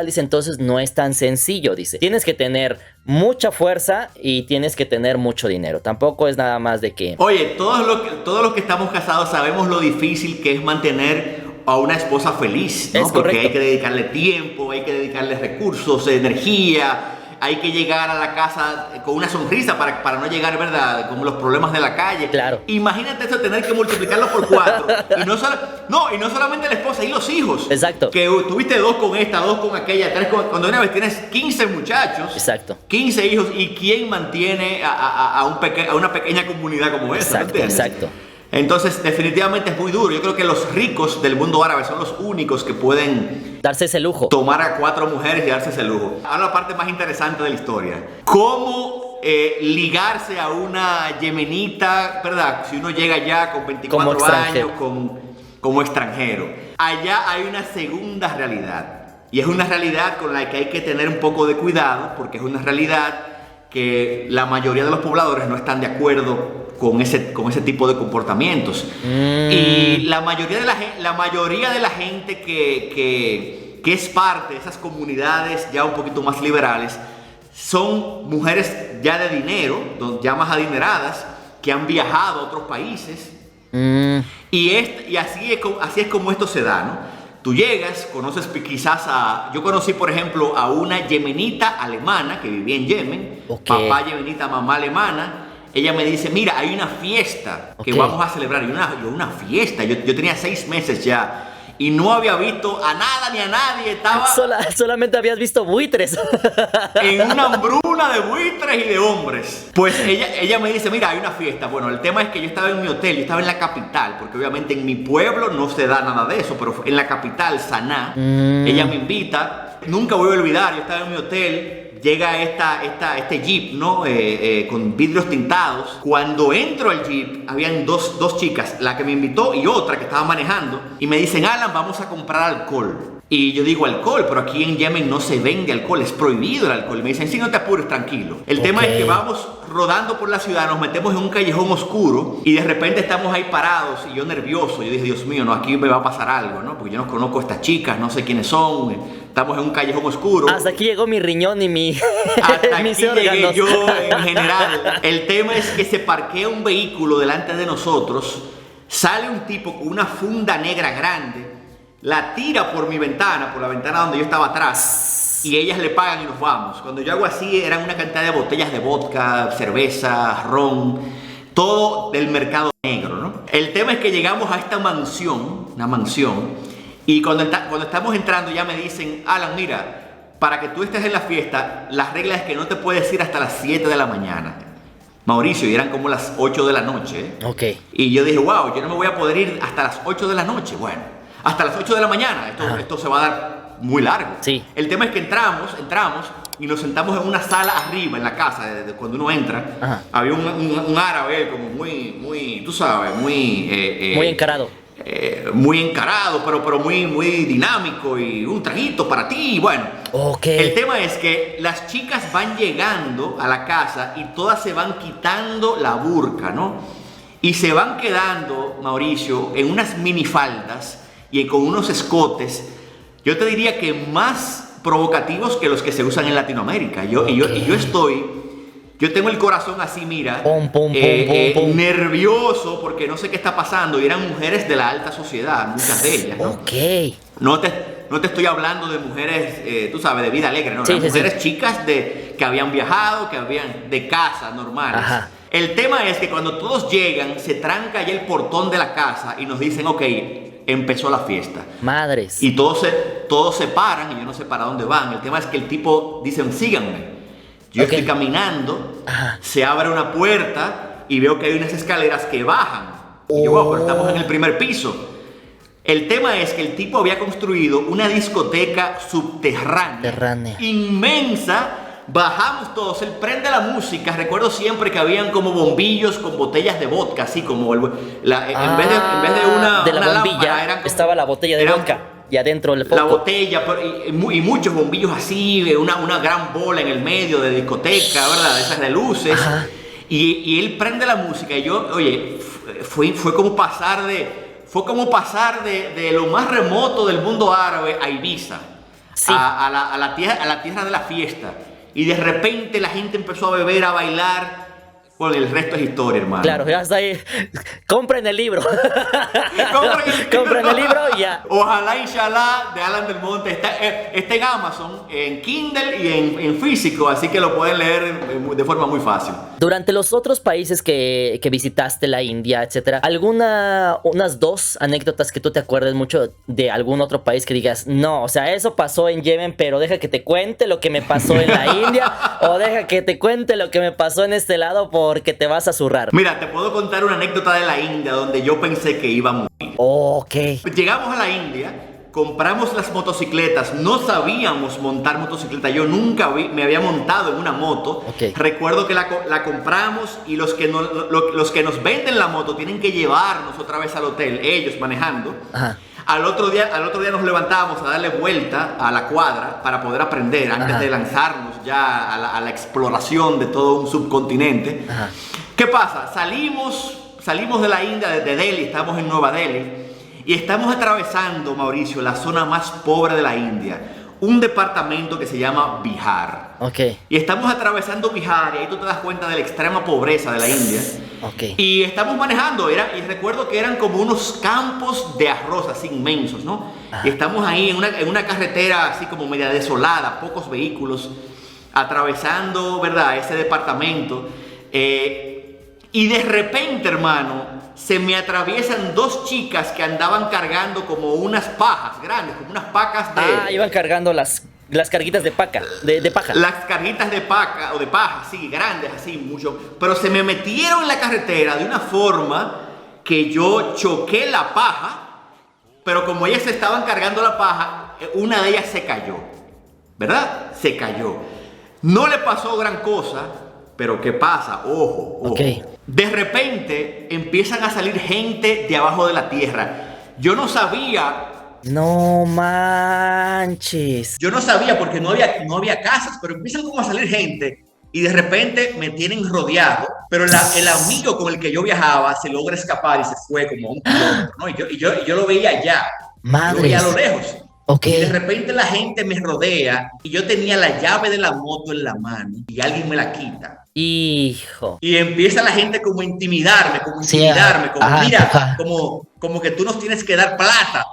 dice, entonces no es tan sencillo, dice. Tienes que tener mucha fuerza y tienes que tener mucho dinero. Tampoco es nada más de que... Oye, todos los que estamos casados sabemos lo difícil que es mantener a una esposa feliz, ¿no? Es porque correcto. hay que dedicarle tiempo, hay que dedicarle recursos, energía, hay que llegar a la casa con una sonrisa para no llegar, ¿verdad?, con los problemas de la calle. Claro. Imagínate eso, tener que multiplicarlo por 4 y no solamente la esposa, y los hijos. Exacto. Que tuviste 2 con esta, 2 con aquella, 3 cuando una vez tienes 15 muchachos. Exacto. 15 hijos, ¿y quién mantiene a una pequeña comunidad como esa? Exacto, exacto. Entonces, definitivamente es muy duro. Yo creo que los ricos del mundo árabe son los únicos que pueden darse ese lujo. Tomar a 4 mujeres y darse ese lujo. Ahora la parte más interesante de la historia. ¿Cómo ligarse a una yemenita, verdad? Si uno llega allá con 24 años como extranjero. Allá hay una segunda realidad. Y es una realidad con la que hay que tener un poco de cuidado, porque es una realidad que la mayoría de los pobladores no están de acuerdo con ese tipo de comportamientos. Y la mayoría de la gente que es parte de esas comunidades ya un poquito más liberales son mujeres ya de dinero, ya más adineradas, que han viajado a otros países. Y así es como esto se da, ¿no? Tú llegas, conoces quizás yo conocí, por ejemplo, a una yemenita alemana que vivía en Yemen, papá yemenita, mamá alemana. Ella me dice, mira, hay una fiesta que vamos a celebrar. Y una fiesta. Yo tenía 6 meses ya y no había visto a nada ni a nadie. Estaba solamente habías visto buitres. En una hambruna de buitres y de hombres. Pues ella me dice, mira, hay una fiesta. Bueno, el tema es que yo estaba en mi hotel, yo estaba en la capital, porque obviamente en mi pueblo no se da nada de eso, pero en la capital, Saná, ella me invita. Nunca voy a olvidar, yo estaba en mi hotel. Llega este jeep, ¿no? Con vidrios tintados. Cuando entro al jeep, habían dos chicas, la que me invitó y otra que estaba manejando. Y me dicen, Alan, vamos a comprar alcohol. Y yo digo, alcohol, pero aquí en Yemen no se vende alcohol, es prohibido el alcohol. Y me dicen, sí, no te apures, tranquilo. El tema es que vamos rodando por la ciudad, nos metemos en un callejón oscuro y de repente estamos ahí parados y yo nervioso. Yo dije, Dios mío, no, aquí me va a pasar algo, ¿no? Porque yo no conozco a estas chicas, no sé quiénes son. Estamos en un callejón oscuro. Hasta aquí llegó mi riñón y hasta mis aquí llegué órganos. yo en general. El tema es que se parquea un vehículo delante de nosotros, sale un tipo con una funda negra grande, la tira por mi ventana, por la ventana donde yo estaba atrás, y ellas le pagan y nos vamos. Cuando yo hago así, eran una cantidad de botellas de vodka, cerveza, ron, todo del mercado negro, ¿no? El tema es que llegamos a esta mansión, una mansión, y cuando estamos entrando ya me dicen, Alan, mira, para que tú estés en la fiesta, la regla es que no te puedes ir hasta las 7 de la mañana. Mauricio, y eran como las 8 de la noche. Ok. Y yo dije, wow, yo no me voy a poder ir hasta las 8 de la noche. Bueno, hasta las 8 de la mañana. Esto se va a dar muy largo. Sí. El tema es que entramos y nos sentamos en una sala arriba en la casa, cuando uno entra. Ajá. Había un árabe como muy, tú sabes, muy encarado. Muy encarado, pero muy dinámico, y un traguito para ti. Bueno, Okay. el tema es que las chicas van llegando a la casa y todas se van quitando la burka, ¿no? Y se van quedando, Mauricio, en unas minifaldas y con unos escotes, yo te diría que más provocativos que los que se usan en Latinoamérica. Yo tengo el corazón así, mira, Pum. nervioso, porque no sé qué está pasando. Y eran mujeres de la alta sociedad, muchas de ellas, ¿no? Ok. No te estoy hablando de mujeres, tú sabes, de vida alegre, ¿no? Sí, Eran sí, mujeres sí. chicas que habían viajado, que habían de casa normales. Ajá. El tema es que cuando todos llegan, se tranca ya el portón de la casa y nos dicen, ok, empezó la fiesta. Madres. Y todos se paran y yo no sé para dónde van. El tema es que el tipo dicen, síganme. Yo Ok. estoy caminando, Ajá. se abre una puerta y veo que hay unas escaleras que bajan. Y yo, wow, pero estamos en el primer piso. El tema es que el tipo había construido una discoteca subterránea, inmensa. Bajamos todos, él prende la música. Recuerdo siempre que habían como bombillos con botellas de vodka, así como en vez de una de la una bombilla lámpara, eran como- estaba la botella de eran- vodka y adentro el foco. la botella y muchos bombillos así, una gran bola en el medio de discoteca, ¿verdad? Esas de luces. Ajá. Y él prende la música y yo, oye, fue como pasar de lo más remoto del mundo árabe a Ibiza, Sí. a la tierra de la fiesta. Y de repente la gente empezó a beber, a bailar. Bueno, el resto es historia, hermano. Claro, ya está ahí. Compren el libro. Compren el libro y ya. Ojalá, inshallah, de Alan del Monte. Está en Amazon, en Kindle y en físico, así que lo pueden leer de forma muy fácil. Durante los otros países que visitaste, la India, etcétera, unas 2 anécdotas que tú te acuerdes mucho de algún otro país que digas, no, o sea, eso pasó en Yemen, pero deja que te cuente lo que me pasó en la India, o deja que te cuente lo que me pasó en este lado porque te vas a zurrar. Mira, te puedo contar una anécdota de la India donde yo pensé que iba a morir. Ok. Llegamos a la India, compramos las motocicletas, no sabíamos montar motocicleta, yo nunca me había montado en una moto. Ok. Recuerdo que la compramos y los que nos venden la moto tienen que llevarnos otra vez al hotel, ellos manejando. Ajá. Al otro día nos levantábamos a darle vuelta a la cuadra para poder aprender antes Ajá. de lanzarnos ya a la exploración de todo un subcontinente. Ajá. ¿Qué pasa? Salimos de la India, de Delhi, estamos en Nueva Delhi y estamos atravesando, Mauricio, la zona más pobre de la India, un departamento que se llama Bihar. Ok. Y estamos atravesando Bihar y ahí tú te das cuenta de la extrema pobreza de la India. Ok. Y estamos manejando, y recuerdo que eran como unos campos de arroz así inmensos, ¿no? Ajá. Y estamos ahí en una carretera así como media desolada, pocos vehículos, atravesando, ¿verdad?, ese departamento. Y de repente, hermano, se me atraviesan 2 chicas que andaban cargando como unas pajas grandes, como unas pacas de... Iban cargando las carguitas de paja. Las carguitas de paja o de paja, así, grandes, así, mucho. Pero se me metieron en la carretera de una forma que yo choqué la paja, pero como ellas estaban cargando la paja, una de ellas se cayó, ¿verdad? Se cayó. No le pasó gran cosa, pero ¿qué pasa? Ojo. Ok. De repente empiezan a salir gente de abajo de la tierra. Yo no sabía No manches. porque no había casas, pero empiezan como a salir gente y de repente me tienen rodeado, pero el amigo con el que yo viajaba se logra escapar y se fue como a 1 kilómetro, ¿no? Y yo lo veía allá, Madres. lo veía a lo lejos. Ok. Y de repente la gente me rodea y yo tenía la llave de la moto en la mano y alguien me la quita. Hijo. Y empieza la gente como a intimidarme, como mira, como que tú nos tienes que dar plata,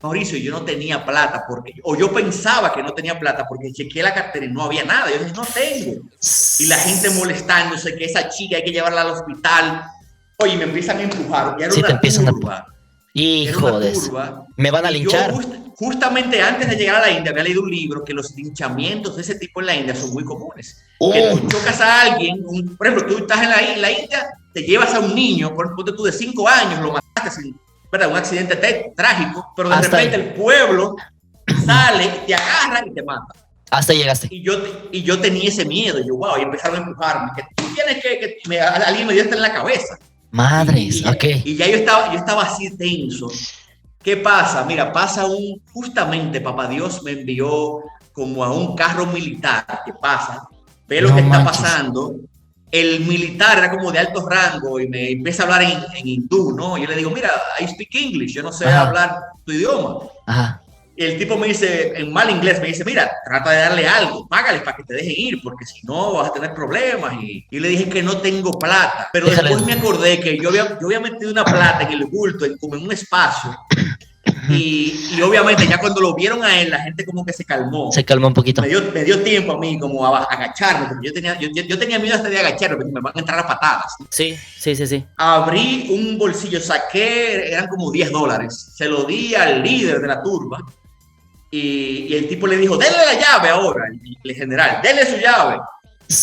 Mauricio, yo no tenía plata, o yo pensaba que no tenía plata porque chequeé la cartera y no había nada, yo dije, no tengo. Y la gente molestándose, que esa chica hay que llevarla al hospital. Oye, me empiezan a empujar, ya era Sí, te una empiezan a curva. Hijo de eso. Me van a Y linchar. yo justamente antes de llegar a la India había leído un libro que los linchamientos de ese tipo en la India son muy comunes. Que tú chocas a alguien, por ejemplo, tú estás en la India, te llevas a un niño, ponte tú de 5 años, lo mataste ¿verdad? Un accidente trágico, pero de Hasta repente ahí. el pueblo sale, te agarra y te mata. Hasta ahí llegaste. Y yo tenía ese miedo, y yo, wow, y empezaron a empujarme, que tú tienes alguien me dio esto en la cabeza. Madres, Y ok. y ya yo estaba así tenso. ¿Qué pasa? Mira, justamente Papá Dios me envió como a un carro militar. ¿Qué pasa? Ve lo No que está manches. pasando. El militar era como de alto rango y me empieza a hablar en hindú, ¿no? Yo le digo, mira, I speak English, yo no sé Ajá. hablar tu idioma. Ajá. Y el tipo me dice, en mal inglés, me dice, mira, trata de darle algo, págale para que te dejen ir, porque si no vas a tener problemas. Y le dije que no tengo plata. Pero Déjale. después me acordé que yo había metido una plata en el bulto, como en un espacio. Y obviamente ya cuando lo vieron a él, la gente como que se calmó. Se calmó un poquito. Me dio tiempo a mí como a agacharme, porque yo tenía miedo hasta de agacharme, porque me van a entrar a patadas. Sí. Abrí un bolsillo, saqué, eran como $10, se lo di al líder de la turba y el tipo le dijo, denle la llave ahora, el general, denle su llave.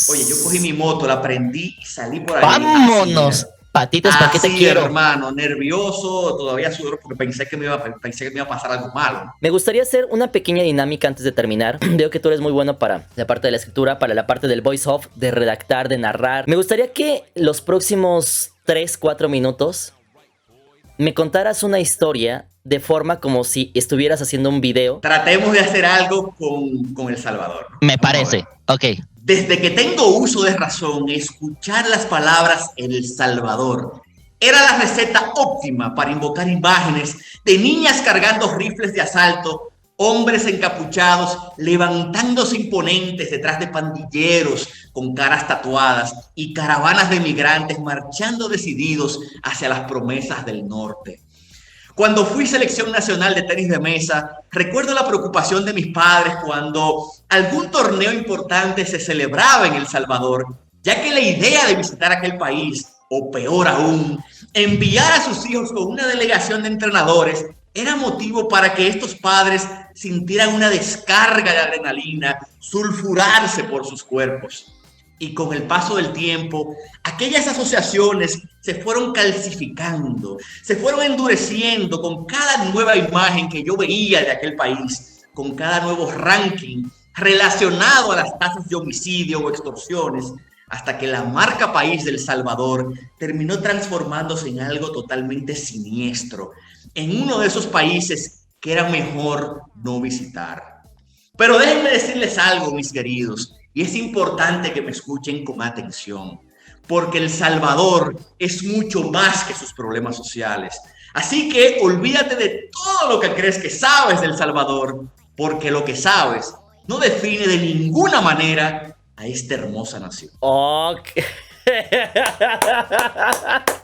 Oye, yo cogí mi moto, la prendí y salí por ahí. Vámonos. Así, Patitas, ¿para qué te así, quiero? hermano, nervioso, todavía sudor porque pensé que me iba a pasar algo malo. Me gustaría hacer una pequeña dinámica antes de terminar. Veo que tú eres muy bueno para la parte de la escritura, para la parte del voice off, de redactar, de narrar. Me gustaría que los próximos 3-4 minutos me contaras una historia de forma como si estuvieras haciendo un video. Tratemos de hacer algo con El Salvador, ¿no? Me Vamos a parece. ver. Ok. Desde que tengo uso de razón, escuchar las palabras El Salvador era la receta óptima para invocar imágenes de niñas cargando rifles de asalto, hombres encapuchados levantándose imponentes detrás de pandilleros con caras tatuadas y caravanas de migrantes marchando decididos hacia las promesas del norte. Cuando fui selección nacional de tenis de mesa, recuerdo la preocupación de mis padres cuando algún torneo importante se celebraba en El Salvador, ya que la idea de visitar aquel país, o peor aún, enviar a sus hijos con una delegación de entrenadores, era motivo para que estos padres sintieran una descarga de adrenalina, sulfurarse por sus cuerpos. Y con el paso del tiempo, aquellas asociaciones se fueron calcificando, se fueron endureciendo con cada nueva imagen que yo veía de aquel país, con cada nuevo ranking relacionado a las tasas de homicidio o extorsiones, hasta que la marca país del Salvador terminó transformándose en algo totalmente siniestro, en uno de esos países que era mejor no visitar. Pero déjenme decirles algo, mis queridos, y es importante que me escuchen con atención, porque El Salvador es mucho más que sus problemas sociales. Así que olvídate de todo lo que crees que sabes del Salvador, porque lo que sabes no define de ninguna manera a esta hermosa nación. Ok.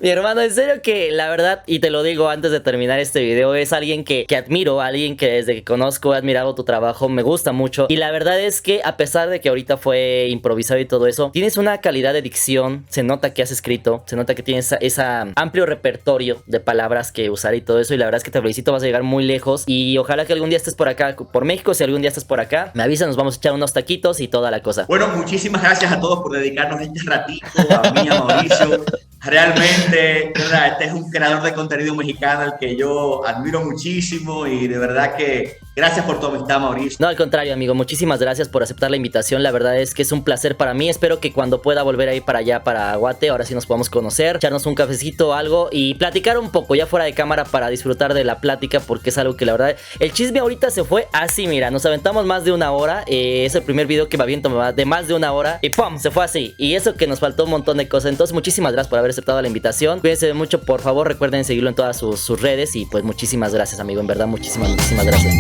Mi hermano, en serio que la verdad, y te lo digo antes de terminar este video, es alguien que admiro, alguien que desde que conozco he admirado tu trabajo, me gusta mucho. Y la verdad es que a pesar de que ahorita fue improvisado y todo eso, tienes una calidad de dicción, se nota que has escrito, se nota que tienes esa amplio repertorio de palabras que usar y todo eso. Y la verdad es que te felicito, vas a llegar muy lejos. Y ojalá que algún día estés por acá, por México. Si algún día estás por acá, me avisas, nos vamos a echar unos taquitos y toda la cosa. Bueno, muchísimas gracias a todos por dedicarnos este ratito, a mí, a Mauricio. Realmente, ¿verdad? Este es un creador de contenido mexicano al que yo admiro muchísimo y de verdad que gracias por tu amistad, Mauricio. No, al contrario, amigo, muchísimas gracias por aceptar la invitación. La verdad es que es un placer para mí. Espero que cuando pueda volver a ir para allá, para Guate, ahora sí nos podamos conocer, echarnos un cafecito o algo y platicar un poco ya fuera de cámara para disfrutar de la plática, porque es algo que la verdad, el chisme ahorita se fue así, mira, nos aventamos más de una hora. Es el primer video que me aviento de más de una hora y ¡pum! Se fue así. Y eso que nos faltó un montón de cosas. Entonces, muchísimas gracias por haber aceptado la invitación. Cuídense mucho, por favor, recuerden seguirlo en todas sus redes. Y pues muchísimas gracias, amigo, en verdad, muchísimas gracias.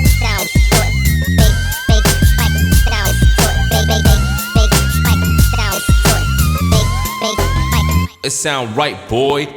It sound right, boy.